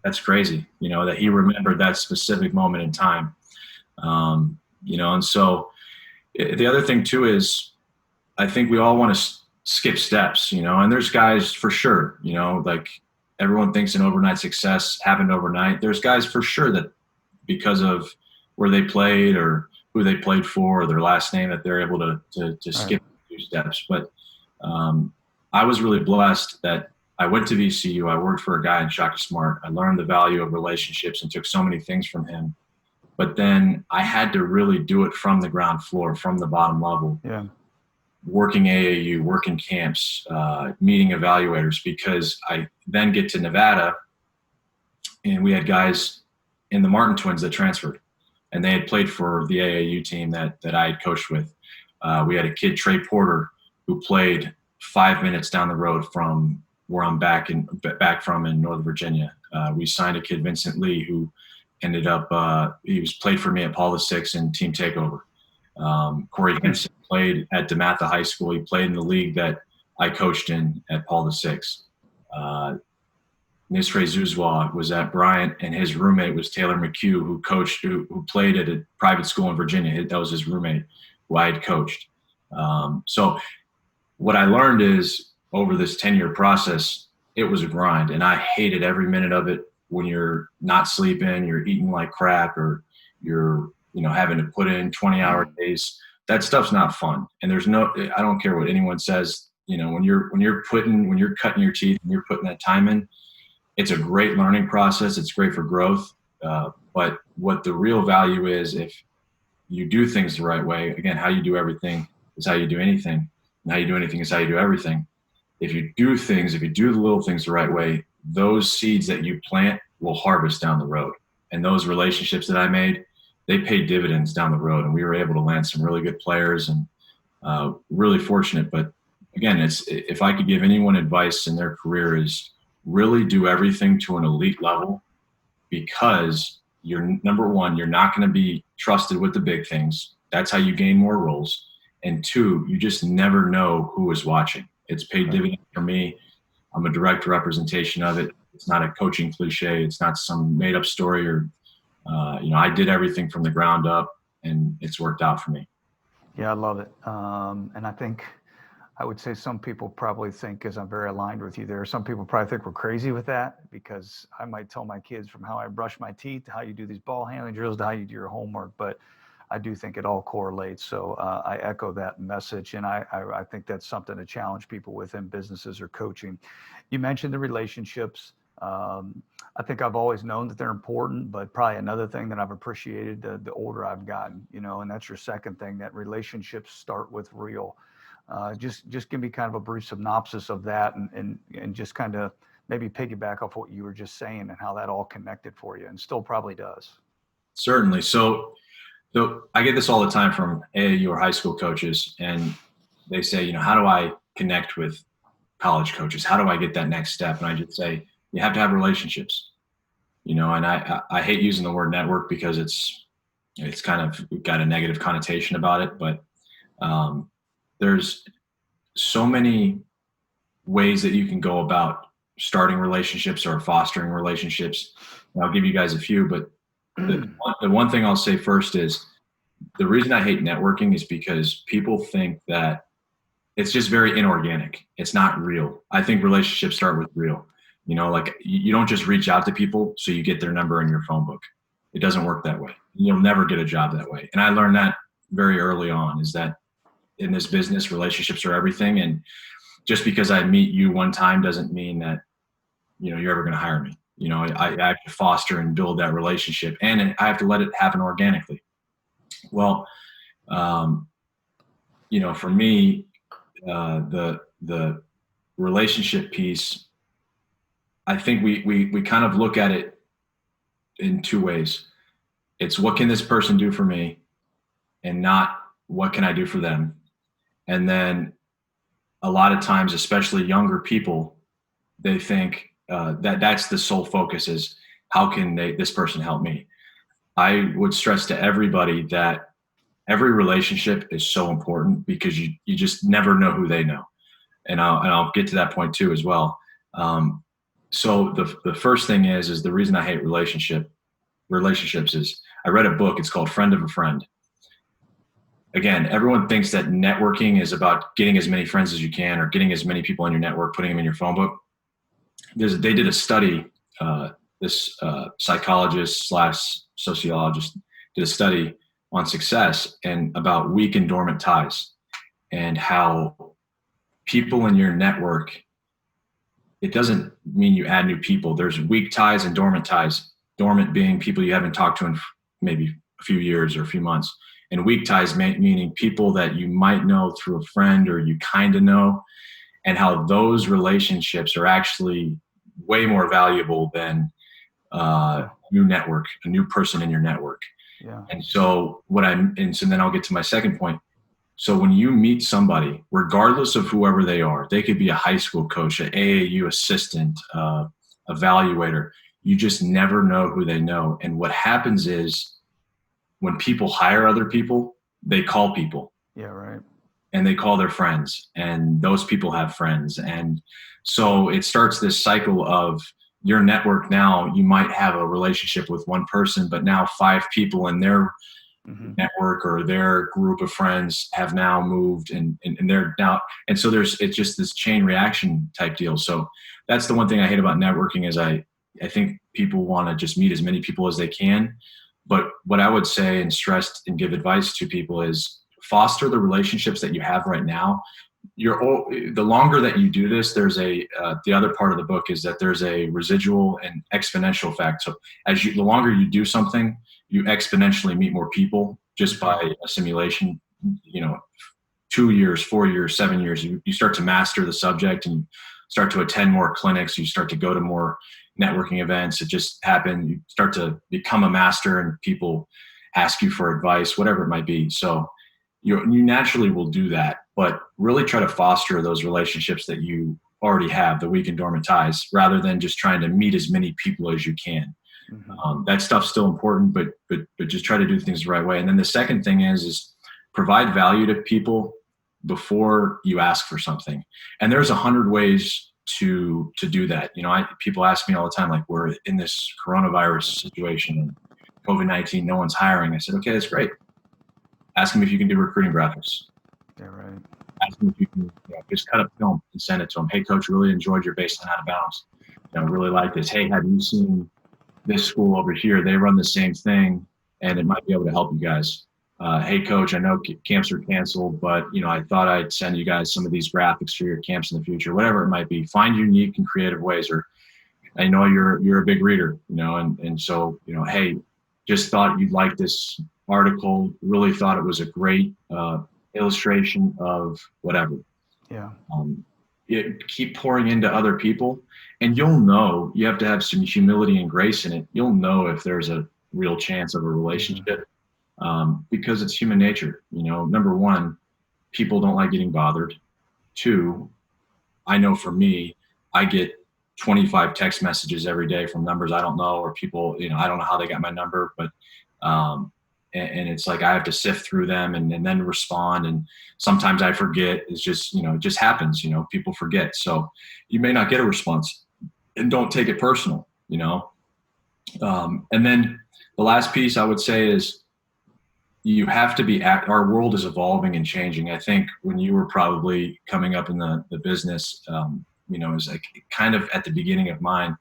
that's crazy, that he remembered that specific moment in time. And so the other thing too is I think we all want to skip steps, and there's guys for sure, like everyone thinks an overnight success happened overnight. There's guys for sure that because of where they played or who they played for or their last name that they're able to skip a few steps. But I was really blessed that I went to VCU. I worked for a guy in Shaka Smart. I learned the value of relationships and took so many things from him. But then I had to really do it from the ground floor, from the bottom level.
Yeah.
Working AAU, working camps, meeting evaluators, because I then get to Nevada and we had guys in the Martin twins that transferred, and they had played for the AAU team that I had coached with. We had a kid, Trey Porter, who played 5 minutes down the road from where I'm back from in Northern Virginia. We signed a kid, Vincent Lee, who ended up played for me at Paul VI in Team Takeover. Corey Henson played at DeMatha High School. He played in the league that I coached in at Paul VI. Nisre Zuzwa was at Bryant, and his roommate was Taylor McHugh, who played at a private school in Virginia. That was his roommate, who I had coached. So what I learned is over this 10-year process, it was a grind, and I hated every minute of it. When you're not sleeping, you're eating like crap, or you're having to put in 20-hour days. That stuff's not fun. And I don't care what anyone says. When you're cutting your teeth and you're putting that time in, it's a great learning process. It's great for growth. But what the real value is, if you do things the right way, again, how you do everything is how you do anything, and how you do anything is how you do everything. If you do the little things the right way, those seeds that you plant will harvest down the road. And those relationships that I made, they paid dividends down the road, and we were able to land some really good players, and really fortunate. But again, if I could give anyone advice in their career, is really do everything to an elite level, because number one, you're not going to be trusted with the big things. That's how you gain more roles. And two, you just never know who is watching. It's paid dividends for me. I'm a direct representation of it. It's not a coaching cliche. It's not some made up story, or, I did everything from the ground up, and it's worked out for me.
Yeah, I love it. And I would say some people probably think, because I'm very aligned with you there, some people probably think we're crazy with that, because I might tell my kids from how I brush my teeth, to how you do these ball handling drills, to how you do your homework. But I do think it all correlates. So I echo that message. And I think that's something to challenge people within businesses or coaching. You mentioned the relationships. I think I've always known that they're important, but probably another thing that I've appreciated the older I've gotten, and that's your second thing, that relationships start with real. Just give me kind of a brief synopsis of that, and just kind of maybe piggyback off what you were just saying, and how that all connected for you, and still probably does.
Certainly. So I get this all the time from AAU or high school coaches, and they say, how do I connect with college coaches? How do I get that next step? And I just say, you have to have relationships, and I hate using the word network, because it's kind of got a negative connotation about it. But there's so many ways that you can go about starting relationships or fostering relationships. And I'll give you guys a few, but the one thing I'll say first is, the reason I hate networking is because people think that it's just very inorganic. It's not real. I think relationships start with real. Like, you don't just reach out to people so you get their number in your phone book. It doesn't work that way. You'll never get a job that way. And I learned that very early on, is that in this business, relationships are everything. And just because I meet you one time doesn't mean that, you're ever going to hire me. I have to foster and build that relationship, and I have to let it happen organically. Well, for me, the relationship piece, I think we kind of look at it in two ways. It's, what can this person do for me, and not what can I do for them. And then a lot of times, especially younger people, they think that's the sole focus, is how can this person help me. I would stress to everybody that every relationship is so important, because you just never know who they know. And I'll get to that point too as well. So the first thing is the reason I hate relationships is, I read a book. It's called Friend of a Friend. Again, everyone thinks that networking is about getting as many friends as you can, or getting as many people in your network, putting them in your phone book. They did a study, this psychologist / sociologist did a study on success, and about weak and dormant ties, and how people in your network, it doesn't mean you add new people. There's weak ties and dormant ties. Dormant being people you haven't talked to in maybe a few years or a few months. And weak ties meaning people that you might know through a friend, or you kind of know, and how those relationships are actually way more valuable than a new person in your network.
Yeah.
And so then I'll get to my second point. So when you meet somebody, regardless of whoever they are, they could be a high school coach, an AAU assistant, evaluator, you just never know who they know. And what happens is, when people hire other people, they call people.
Yeah, right.
and they call their friends, and those people have friends. And so it starts this cycle of your network. Now you might have a relationship with one person, but now 5 people in their network or their group of friends have now moved, and they're now, and so it's just this chain reaction type deal. So that's the one thing I hate about networking is I think people want to just meet as many people as they can. But what I would say and stress and give advice to people is foster the relationships that you have right now. The longer that you do this, there's the other part of the book is that there's a residual and exponential effect. So the longer you do something, you exponentially meet more people just by a simulation. 2 years, 4 years, 7 years, you start to master the subject and you start to attend more clinics. You start to go to more networking events. It just happened. You start to become a master and people ask you for advice, whatever it might be. So you naturally will do that, but really try to foster those relationships that you already have, the weak and dormant ties, rather than just trying to meet as many people as you can. That stuff's still important, but just try to do things the right way. And then the second thing is provide value to people before you ask for something. And there's 100 ways to do that. People ask me all the time, like, we're in this coronavirus situation and COVID-19, no one's hiring. I said, okay, that's great. Ask them if you can do recruiting graphics.
Yeah, right.
Ask them if you can just cut up film and send it to them. Hey, coach, really enjoyed your baseline out of bounds. Really like this. Hey, have you seen this school over here? They run the same thing, and it might be able to help you guys. Hey, coach, I know camps are canceled, but I thought I'd send you guys some of these graphics for your camps in the future. Whatever it might be, find unique and creative ways. Or I know you're a big reader, and so hey, just thought you'd like this article. Really thought it was a great illustration of whatever.
Yeah.
Keep pouring into other people, and you'll know. You have to have some humility and grace in it. You'll know if there's a real chance of a relationship. Because it's human nature. Number one, people don't like getting bothered. 2, I know for me, I get 25 text messages every day from numbers I don't know, or people, I don't know how they got my number, but, and it's like, I have to sift through them and then respond. And sometimes I forget. It's just, it just happens, people forget. So you may not get a response, and don't take it personal, and then the last piece I would say is, you have to be our world is evolving and changing. I think when you were probably coming up in the business, it was like kind of at the beginning of mine,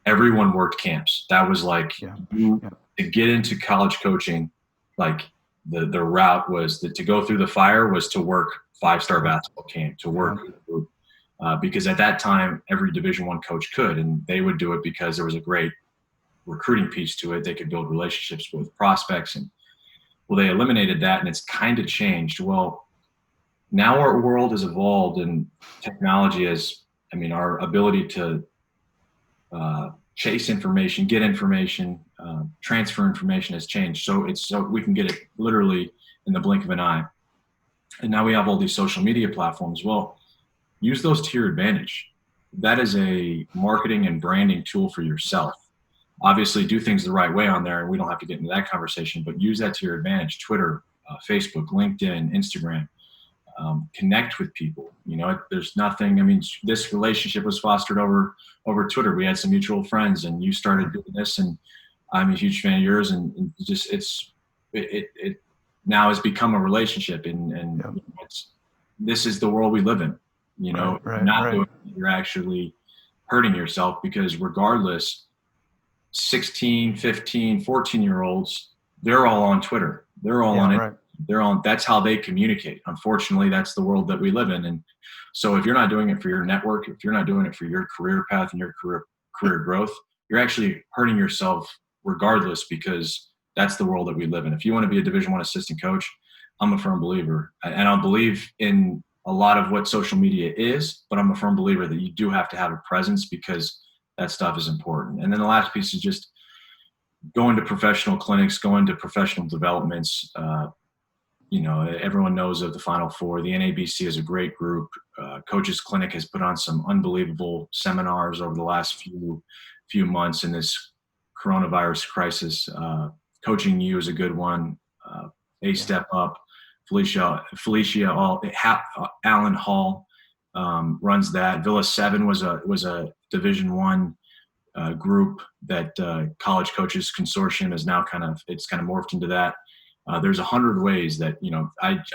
everyone worked camps. That was like to get into college coaching, like the route was to go through the fire was to work 5-star basketball camp, to work with a group. Because at that time, every Division I coach could, and they would do it because there was a great recruiting piece to it. They could build relationships with prospects, and well, they eliminated that, and it's kind of changed. Well, now our world has evolved, and technology our ability to chase information, get information, transfer information has changed. So we can get it literally in the blink of an eye. And now we have all these social media platforms. Well, use those to your advantage. That is a marketing and branding tool for yourself. Obviously, do things the right way on there, and we don't have to get into that conversation, but use that to your advantage. Twitter, Facebook, LinkedIn, Instagram. Connect with people. There's nothing. This relationship was fostered over Twitter. We had some mutual friends, and you started doing this, and I'm a huge fan of yours, and just it now has become a relationship, and this is the world we live in. Doing it, you're actually hurting yourself, because regardless, 16, 15, 14-year-olds, they're all on Twitter. They're all on it. That's how they communicate. Unfortunately, that's the world that we live in. And so if you're not doing it for your network, if you're not doing it for your career path and your career growth, you're actually hurting yourself regardless, because that's the world that we live in. If you want to be a Division I assistant coach, I'm a firm believer. And I believe in a lot of what social media is, but I'm a firm believer that you do have to have a presence, because that stuff is important. And then the last piece is just going to professional clinics, going to professional developments. Everyone knows of the Final Four. The NABC is a great group. Coaches Clinic has put on some unbelievable seminars over the last few months in this coronavirus crisis. Coaching You is a good one. Step Up, Allen Hall runs that. Villa 7 was a Division I group that College Coaches Consortium is now kind of morphed into that. There's 100 ways that,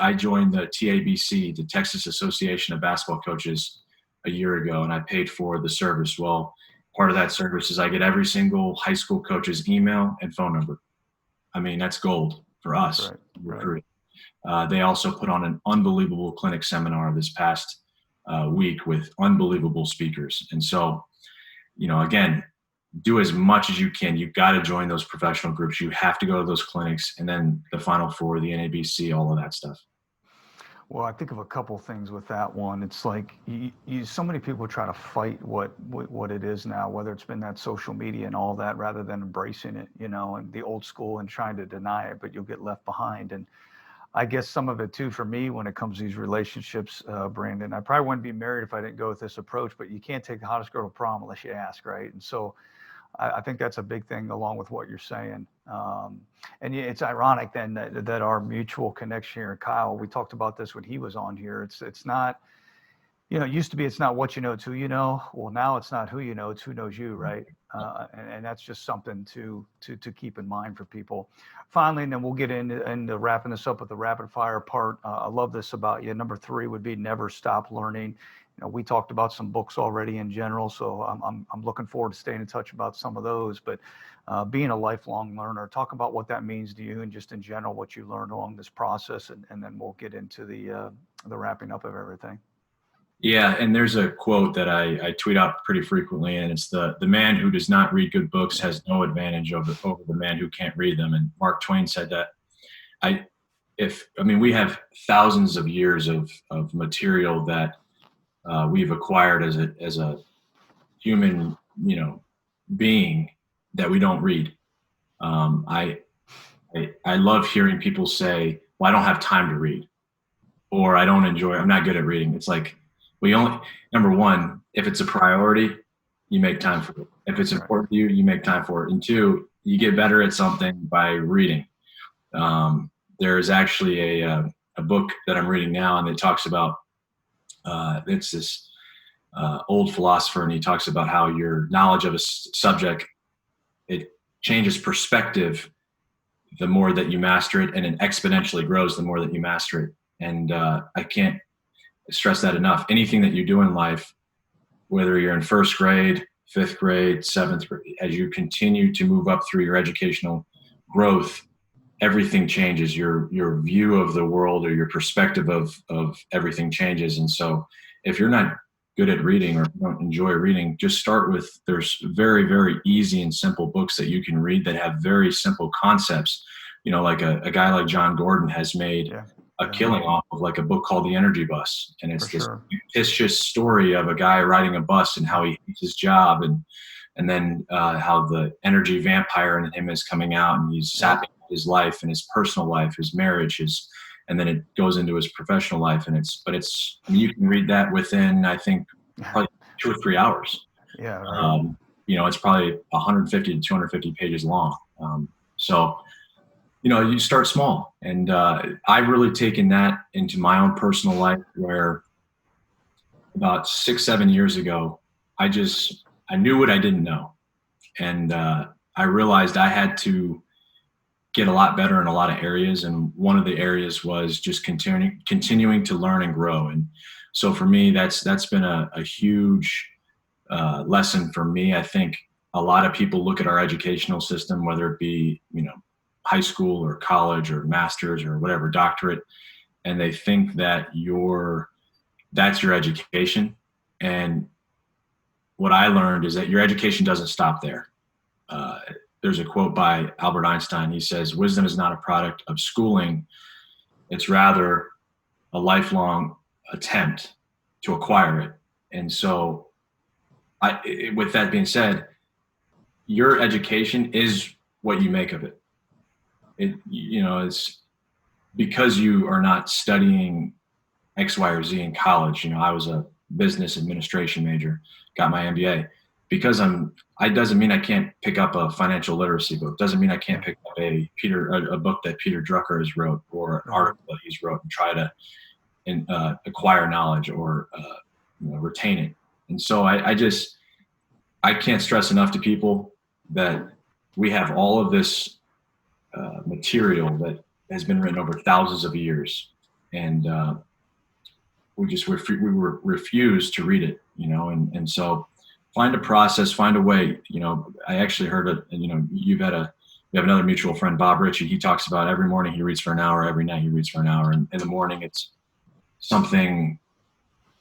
I joined the TABC, the Texas Association of Basketball Coaches, a year ago, and I paid for the service. Well, part of that service is I get every single high school coach's email and phone number. I mean, that's gold for us.
Right.
They also put on an unbelievable clinic seminar this past week with unbelievable speakers. And so, again, do as much as you can. You've got to join those professional groups. You have to go to those clinics, and then the Final Four, the NABC, all of that stuff.
Well, I think of a couple things with that one. It's like so many people try to fight what it is now, whether it's been that social media and all that, rather than embracing it, and the old school and trying to deny it, but you'll get left behind. And I guess some of it too, for me, when it comes to these relationships, Brandon, I probably wouldn't be married if I didn't go with this approach, but you can't take the hottest girl to prom unless you ask, right? And so I think that's a big thing along with what you're saying. And yeah, it's ironic then that our mutual connection here, Kyle, we talked about this when he was on here. It's not, it used to be, it's not what you know, it's who you know. Well, now it's not who you know, it's who knows you, right? And that's just something to keep in mind for people. Finally, and then we'll get into wrapping this up with the rapid fire part. I love this about you. Number 3 would be never stop learning. We talked about some books already in general, so I'm looking forward to staying in touch about some of those. But being a lifelong learner, talk about what that means to you and just in general what you learned along this process, and then we'll get into the wrapping up of everything.
Yeah, and there's a quote that I tweet out pretty frequently, and it's the man who does not read good books has no advantage over the man who can't read them. And Mark Twain said that. We have thousands of years of material that we've acquired as a human, being that we don't read. I love hearing people say, "Well, I don't have time to read," or I'm not good at reading." It's like, number one, if it's a priority, you make time for it. If it's important to you, you make time for it. And 2, you get better at something by reading. There is actually a book that I'm reading now, and it talks about it's this old philosopher, and he talks about how your knowledge of a subject, it changes perspective the more that you master it, and it exponentially grows the more that you master it. And I can't stress that enough. Anything that you do in life, whether you're in 1st grade, 5th grade, 7th grade, as you continue to move up through your educational growth, everything changes. Your view of the world or your perspective of everything changes. And so if you're not good at reading or don't enjoy reading, just start with, there's very, very easy and simple books that you can read that have very simple concepts. Like a guy like John Gordon has made a killing off of like a book called The Energy Bus. And it's this fictitious story of a guy riding a bus and how he hates his job, and then how the energy vampire in him is coming out, and he's sapping his life and his personal life, his marriage, and then it goes into his professional life. And you can read that within, I think, probably 2 or 3 hours.
Yeah. Right.
It's probably 150 to 250 pages long. So you start small. And I've really taken that into my own personal life, where about 6-7 years ago, I knew what I didn't know. And I realized I had to get a lot better in a lot of areas. And one of the areas was just continuing to learn and grow. And so for me, that's been a huge lesson for me. I think a lot of people look at our educational system, whether it be, high school or college or master's or whatever, doctorate, and they think that that's your education. And what I learned is that your education doesn't stop there. There's a quote by Albert Einstein. He says, "Wisdom is not a product of schooling. It's rather a lifelong attempt to acquire it." And so with that being said, your education is what you make of it. It's because you are not studying X, Y, or Z in college. I was a business administration major, got my MBA. because I doesn't mean I can't pick up a financial literacy book. Doesn't mean I can't pick up a book that Peter Drucker has wrote, or an article that he's wrote, and try to acquire knowledge or retain it. And so I can't stress enough to people that we have all of this material that has been written over thousands of years, and we refuse to read it, and so find a process, find a way. I actually heard you have another mutual friend, Bob Ritchie. He talks about every morning he reads for an hour, every night he reads for an hour, and in the morning it's something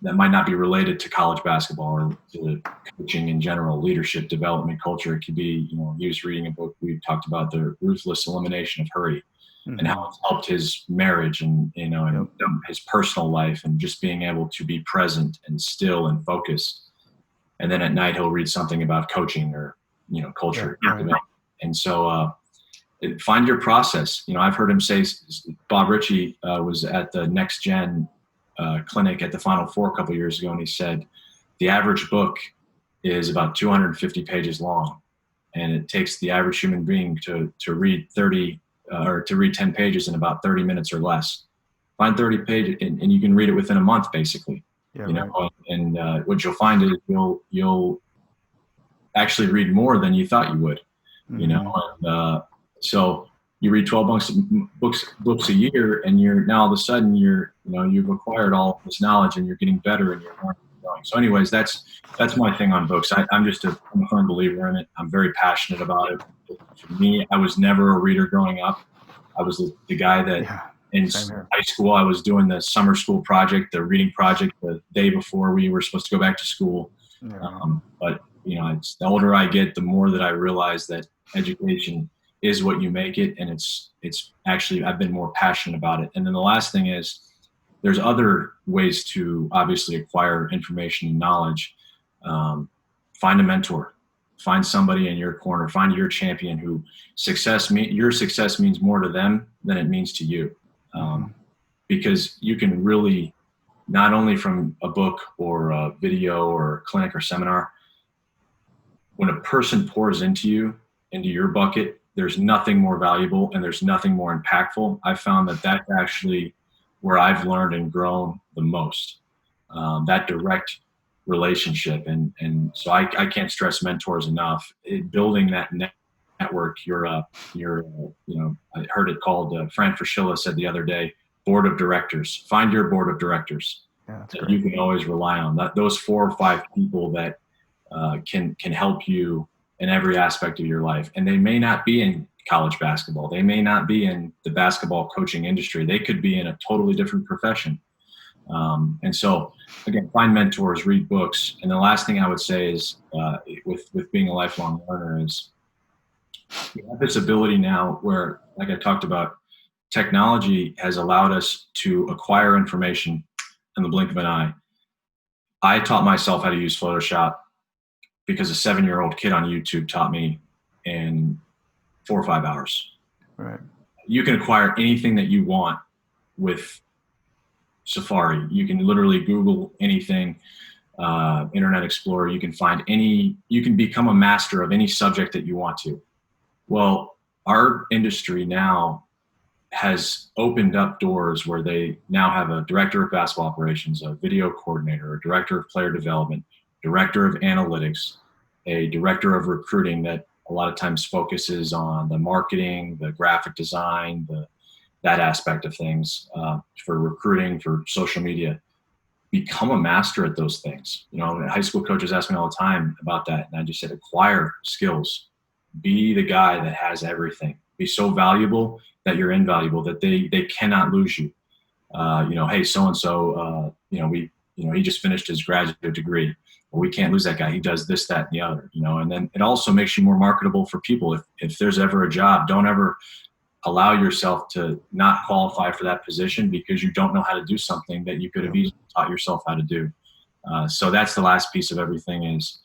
that might not be related to college basketball or to coaching in general, leadership, development, culture. It could be, he was reading a book. We talked about the ruthless elimination of hurry, and how it's helped his marriage and his personal life, and just being able to be present and still and focused. And then at night he'll read something about coaching or culture. And so find your process. I've heard him say, Bob Ritchie was at the Next Gen clinic at the Final Four a couple of years ago, and he said the average book is about 250 pages long, and it takes the average human being to read 10 pages in about 30 minutes or less. Find 30 pages, and you can read it within a month, basically. And what you'll find is you'll actually read more than you thought you would. So you read 12 books a year, and you're now all of a sudden you've acquired all this knowledge, and you're getting better, and you're learning. So anyways, that's my thing on books. I'm a firm believer in it. I'm very passionate about it. For me, I was never a reader growing up. I was the guy that in high school, I was doing the summer school project, the reading project, the day before we were supposed to go back to school. But it's the older I get, the more that I realize that education is what you make it. And it's actually, I've been more passionate about it. And then the last thing is, there's other ways to obviously acquire information and knowledge. Find a mentor, find somebody in your corner, find your champion who your success means more to them than it means to you. Because you can really, not only from a book or a video or a clinic or seminar, when a person pours into your bucket, there's nothing more valuable and there's nothing more impactful. I found that that's actually where I've learned and grown the most, that direct relationship. And so I can't stress mentors enough. Building that network, I heard it called, Fran Fraschilla said the other day, board of directors. Find your board of directors that you can always rely on. Those 4 or 5 people that can help you in every aspect of your life. And they may not be in college basketball. They may not be in the basketball coaching industry. They could be in a totally different profession. And so, again, find mentors, read books. And the last thing I would say is, with being a lifelong learner, is we have this ability now where, like I talked about, technology has allowed us to acquire information in the blink of an eye. I taught myself how to use Photoshop because a 7-year-old kid on YouTube taught me in 4 or 5 hours.
Right. You
can acquire anything that you want with Safari. You can literally Google anything, Internet Explorer. You can become a master of any subject that you want to. Well, our industry now has opened up doors where they now have a director of basketball operations, a video coordinator, a director of player development, director of analytics, a director of recruiting that a lot of times focuses on the marketing, the graphic design, that aspect of things, for recruiting, for social media. Become a master at those things. High school coaches ask me all the time about that. And I just said, acquire skills. Be the guy that has everything. Be so valuable that you're invaluable, that they cannot lose you. Hey, so-and-so, he just finished his graduate degree. Well, we can't lose that guy. He does this, that, and the other, and then it also makes you more marketable for people. If there's ever a job, don't ever allow yourself to not qualify for that position because you don't know how to do something that you could have easily taught yourself how to do. So that's the last piece of everything, is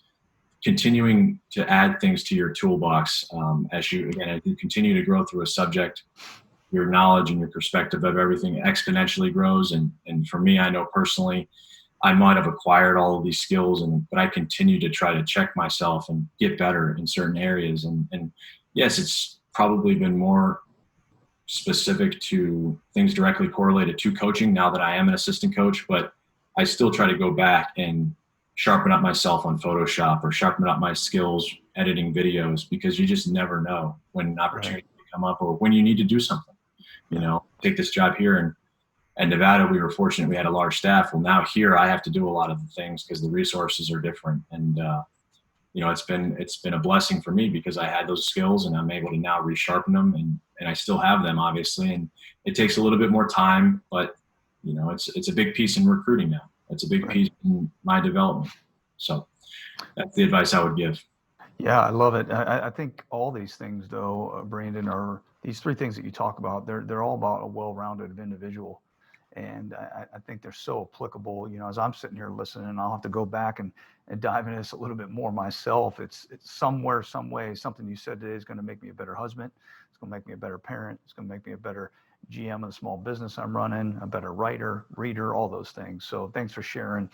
continuing to add things to your toolbox. As you continue to grow through a subject, your knowledge and your perspective of everything exponentially grows. And for me, I know personally, I might have acquired all of these skills, but I continue to try to check myself and get better in certain areas. And yes, it's probably been more specific to things directly correlated to coaching now that I am an assistant coach, but I still try to go back and sharpen up myself on Photoshop or sharpen up my skills editing videos, because you just never know when an opportunity will come up or when you need to do something. Take this job here in Nevada, we were fortunate we had a large staff. Well, now here I have to do a lot of the things because the resources are different. And it's been a blessing for me because I had those skills and I'm able to now resharpen them, and I still have them, obviously. And it takes a little bit more time, but it's a big piece in recruiting now. It's a big piece in my development. So that's the advice I would give.
Yeah, I love it. I think all these things, though, Brandon, are these three things that you talk about. They're all about a well-rounded individual, and I think they're so applicable. As I'm sitting here listening, and I'll have to go back and dive into this a little bit more myself. It's somewhere, some way, something you said today is going to make me a better husband. It's going to make me a better parent. It's going to make me a better GM of the small business I'm running, a better writer, reader, all those things. So thanks for sharing.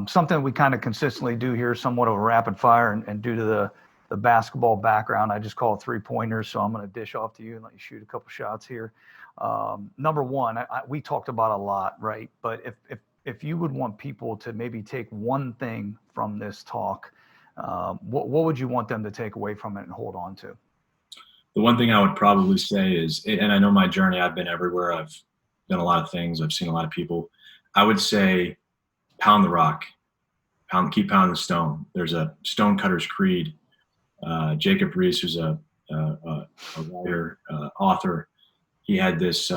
Something we kind of consistently do here, somewhat of a rapid fire, and due to the basketball background, I just call it 3-pointers. So I'm going to dish off to you and let you shoot a couple shots here. Number one, we talked about a lot, right? But if you would want people to maybe take one thing from this talk, what would you want them to take away from it and hold on to?
The one thing I would probably say is, and I know my journey, I've been everywhere. I've done a lot of things. I've seen a lot of people. I would say pound the rock, keep pounding the stone. There's a Stonecutter's Creed. Jacob Reese, who's a writer, author, he had this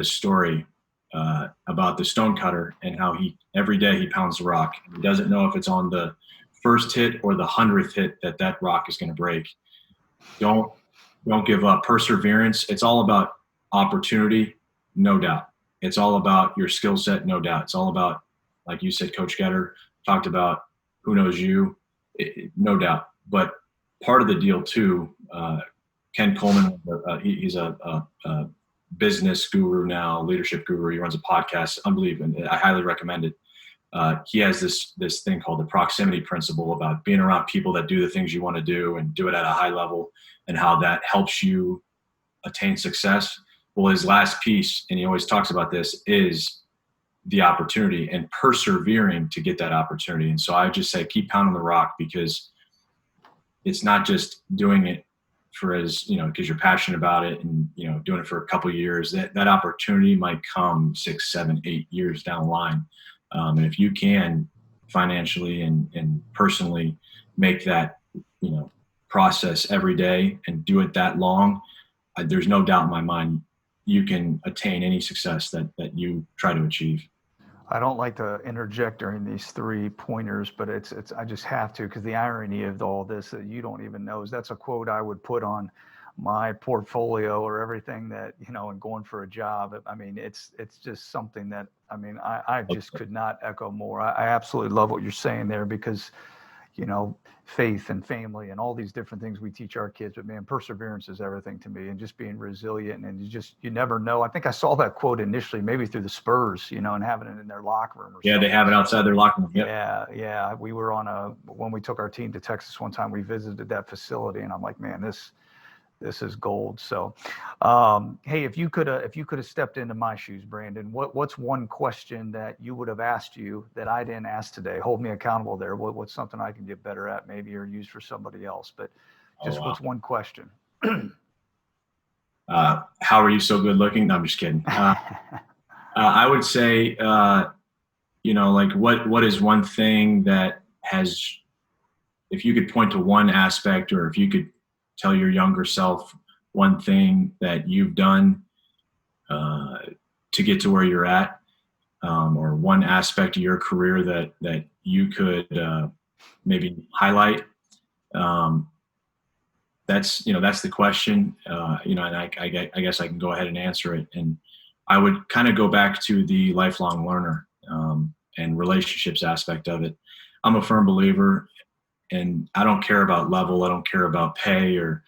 story about the stonecutter and how every day he pounds the rock. He doesn't know if it's on the first hit or the 100th hit that rock is going to break. Don't give up. Perseverance. It's all about opportunity, no doubt. It's all about your skill set, no doubt. It's all about, like you said, Coach Getter talked about, who knows you, no doubt. But part of the deal too, Ken Coleman, he's a business guru now, leadership guru. He runs a podcast, unbelievable. I highly recommend it. He has this thing called the proximity principle about being around people that do the things you want to do and do it at a high level, and how that helps you attain success. Well, his last piece, and he always talks about this, is the opportunity and persevering to get that opportunity. And so I would just say keep pounding the rock, because it's not just doing it because you're passionate about it and doing it for a couple of years. That opportunity might come 6, 7, 8 years down the line. And if you can financially and personally make that process every day and do it that long, there's no doubt in my mind you can attain any success that you try to achieve.
I don't like to interject during these 3-pointers, but I just have to, because the irony of all this that you don't even know is that's a quote I would put on my portfolio or everything that, and going for a job. I mean, it's just something that, I just could not echo more. I absolutely love what you're saying there, because, faith and family and all these different things we teach our kids, but man, perseverance is everything to me, and just being resilient, and you never know. I think I saw that quote initially, maybe through the Spurs, and having it in their locker room.
Yeah, they have it outside their locker room. Yep.
Yeah. We were when we took our team to Texas one time, we visited that facility, and I'm like, man, this is gold. So, hey, if you could have stepped into my shoes, Brandon, what's one question that you would have asked you that I didn't ask today? Hold me accountable there. What's something I can get better at, maybe, or use for somebody else? But just what's one question?
How are you so good looking? No, I'm just kidding. I would say, what is one thing that has, if you could point to one aspect, or if you could tell your younger self one thing that you've done to get to where you're at, or one aspect of your career that you could maybe highlight. That's the question. And I guess I can go ahead and answer it. And I would kind of go back to the lifelong learner and relationships aspect of it. I'm a firm believer. And I don't care about level. I don't care about pay, or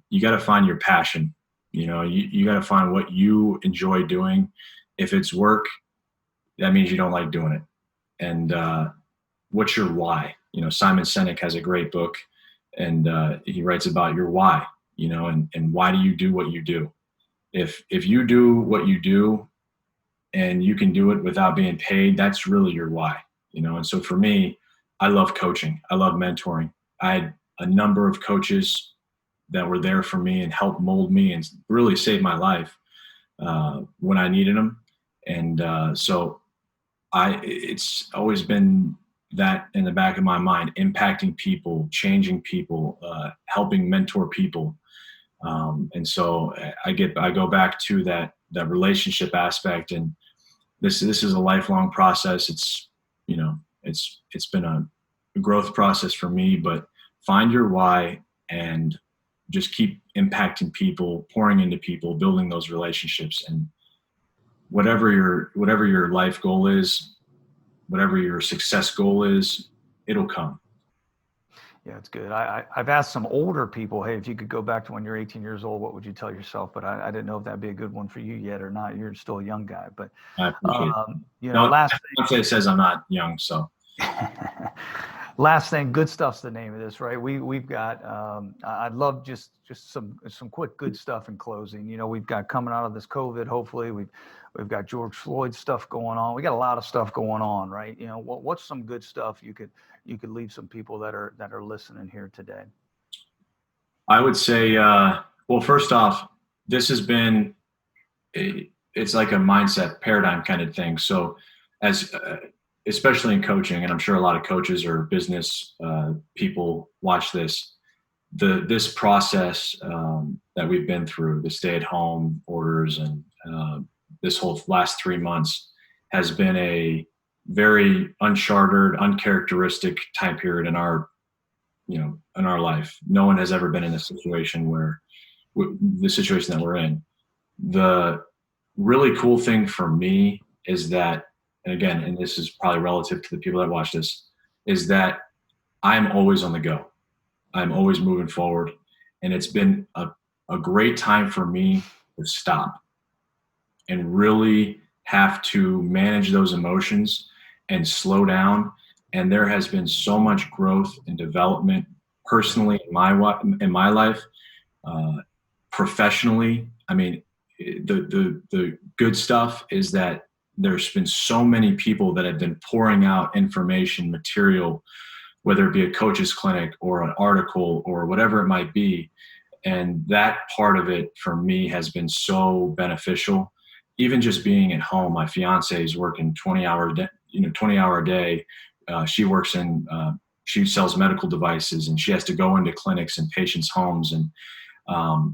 you got to find your passion. You got to find what you enjoy doing. If it's work, that means you don't like doing it. and what's your why? Simon Sinek has a great book, and he writes about your why, and why do you do what you do? If you do what you do and you can do it without being paid, that's really your why, And so for me, I love coaching. I love mentoring. I had a number of coaches that were there for me and helped mold me and really saved my life when I needed them. And so it's always been that in the back of my mind, impacting people, changing people, helping mentor people. And so I go back to that relationship aspect, and this is a lifelong process. It's it's been a growth process for me, but find your why and just keep impacting people, pouring into people, building those relationships, and whatever your life goal is, whatever your success goal is, it'll come.
Yeah, it's good. I've asked some older people, hey, if you could go back to when you're 18 years old, what would you tell yourself? But I didn't know if that'd be a good one for you yet or not. You're still a young guy, but
I appreciate it.
last
thing. It says I'm not young, so.
Last thing, good stuff's the name of this, right? We've got. I'd love just some quick good stuff in closing. We've got coming out of this COVID. Hopefully, we've got George Floyd stuff going on. We got a lot of stuff going on, right? What's some good stuff you could leave some people that are listening here today?
I would say, well, first off, this has been it's like a mindset paradigm kind of thing. So as especially in coaching, and I'm sure a lot of coaches or business people watch this, this process that we've been through, the stay-at-home orders and this whole last 3 months has been a very uncharted, uncharacteristic time period in our life. No one has ever been in a situation where the situation that we're in. The really cool thing for me is that, and again, and this is probably relative to the people that watch this, is that I'm always on the go. I'm always moving forward. And it's been a great time for me to stop and really have to manage those emotions and slow down. And there has been so much growth and development personally in my life, professionally. I mean, the good stuff is that there's been so many people that have been pouring out information, material, whether it be a coach's clinic or an article or whatever it might be. And that part of it for me has been so beneficial. Even just being at home, my fiance is working 20-hour a day. She works she sells medical devices, and she has to go into clinics and patients' homes. And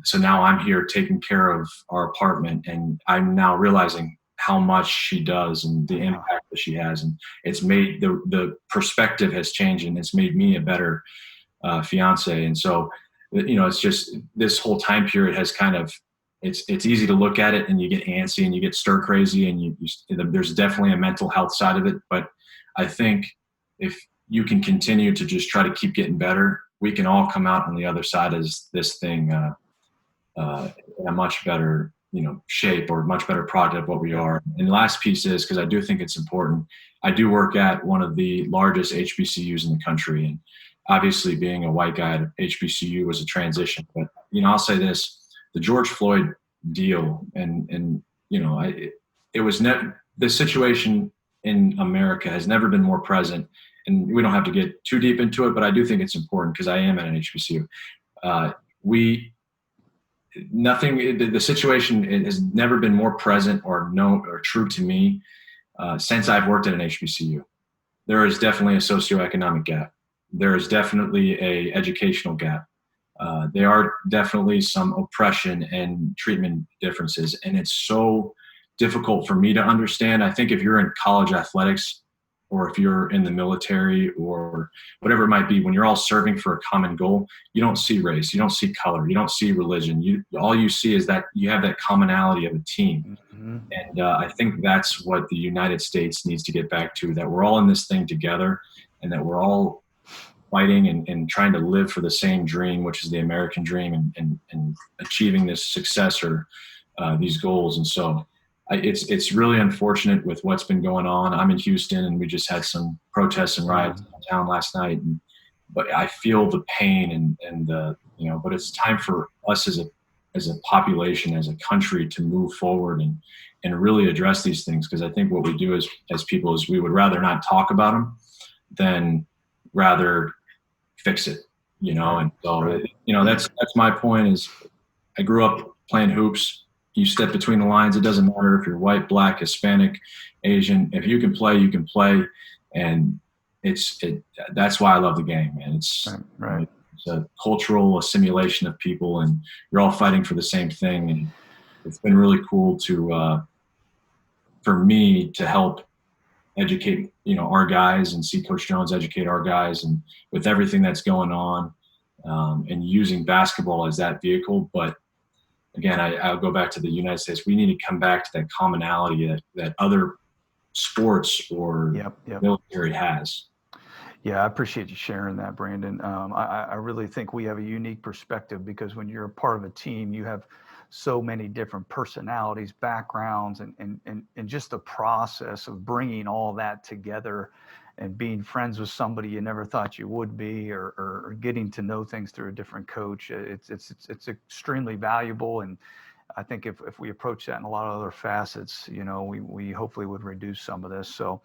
so now I'm here taking care of our apartment, and I'm now realizing how much she does and the impact that she has. And it's made the perspective has changed, and it's made me a better fiance. And so, it's just this whole time period has kind of, it's easy to look at it and you get antsy and you get stir crazy, and there's definitely a mental health side of it. But I think if you can continue to just try to keep getting better, we can all come out on the other side as this thing in a much better shape, or much better product of what we are. And the last piece is, because I do think it's important, I do work at one of the largest HBCUs in the country, and obviously being a white guy at HBCU was a transition. But I'll say this: the George Floyd deal, and it was the situation in America has never been more present. And we don't have to get too deep into it, but I do think it's important because I am at an HBCU. The situation has never been more present or known or true to me since I've worked at an HBCU. There is definitely a socioeconomic gap. There is definitely a educational gap. There are definitely some oppression and treatment differences, and it's so difficult for me to understand. I think if you're in college athletics, or if you're in the military or whatever it might be, when you're all serving for a common goal, you don't see race, you don't see color, you don't see religion. All you see is that you have that commonality of a team. Mm-hmm. And I think that's what the United States needs to get back to, that we're all in this thing together, and that we're all fighting and trying to live for the same dream, which is the American dream, and achieving this success or these goals. And so it's really unfortunate with what's been going on. I'm in Houston, and we just had some protests and riots downtown last night. But I feel the pain and the, but it's time for us as a population, as a country, to move forward and really address these things. Because I think what we do as people is we would rather not talk about them than rather fix it, And so, that's my point is I grew up playing hoops. You step between the lines. It doesn't matter if you're white, black, Hispanic, Asian. If you can play, you can play. And that's why I love the game, man. It's a cultural assimilation of people, and you're all fighting for the same thing. And it's been really cool for me to help educate, our guys, and see Coach Jones educate our guys, and with everything that's going on, and using basketball as that vehicle. But again, I'll go back to the United States. We need to come back to that commonality that other sports or military has.
Yeah, I appreciate you sharing that, Brandon. I really think we have a unique perspective, because when you're a part of a team, you have so many different personalities, backgrounds, and just the process of bringing all that together and being friends with somebody you never thought you would be, or getting to know things through a different coach. It's extremely valuable. And I think if we approach that in a lot of other facets, we hopefully would reduce some of this. So,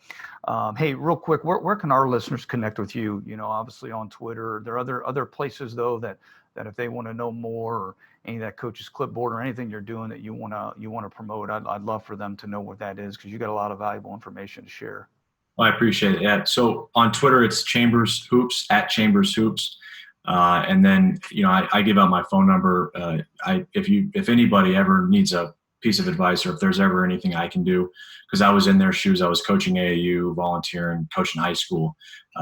hey, real quick, where can our listeners connect with you? Obviously on Twitter. There are other places though that if they want to know more, or any of that Coach's Clipboard or anything you're doing that you want to promote, I'd love for them to know what that is, because you got a lot of valuable information to share.
Well, I appreciate it. Yeah. So on Twitter, it's Chambers Hoops, at Chambers Hoops. And then, I give out my phone number. If anybody ever needs a piece of advice, or if there's ever anything I can do, because I was in their shoes, I was coaching AAU, volunteering, coaching high school.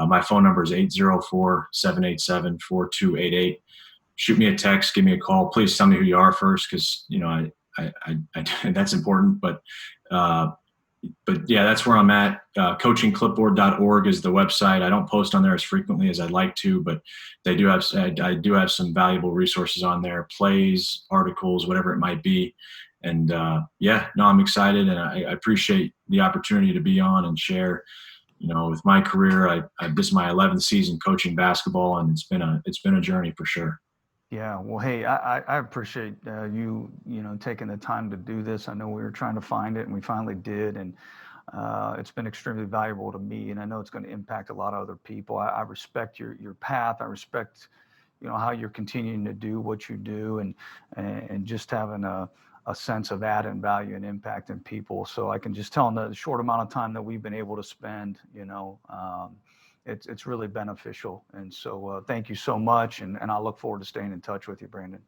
My phone number is 804-787-4288. Shoot me a text, give me a call. Please tell me who you are first, because, I that's important. But yeah, that's where I'm at. Coachingclipboard.org is the website. I don't post on there as frequently as I'd like to, but I do have some valuable resources on there, plays, articles, whatever it might be. And I'm excited, and I appreciate the opportunity to be on and share. With my career, this is my 11th season coaching basketball, and it's been a journey for sure.
Yeah, well, hey, I appreciate you taking the time to do this. I know we were trying to find it, and we finally did, and it's been extremely valuable to me, and I know it's going to impact a lot of other people. I respect your path. I respect how you're continuing to do what you do, and just having a sense of adding value and impact in people. So I can just tell in the short amount of time that we've been able to spend, it's really beneficial. And so thank you so much. And I look forward to staying in touch with you, Brandon.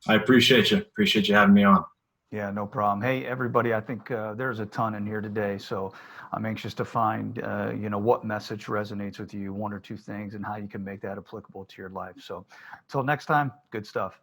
I appreciate you. Appreciate you having me on.
Yeah, no problem. Hey, everybody, I think there's a ton in here today. So I'm anxious to find, what message resonates with you, one or two things, and how you can make that applicable to your life. So until next time, good stuff.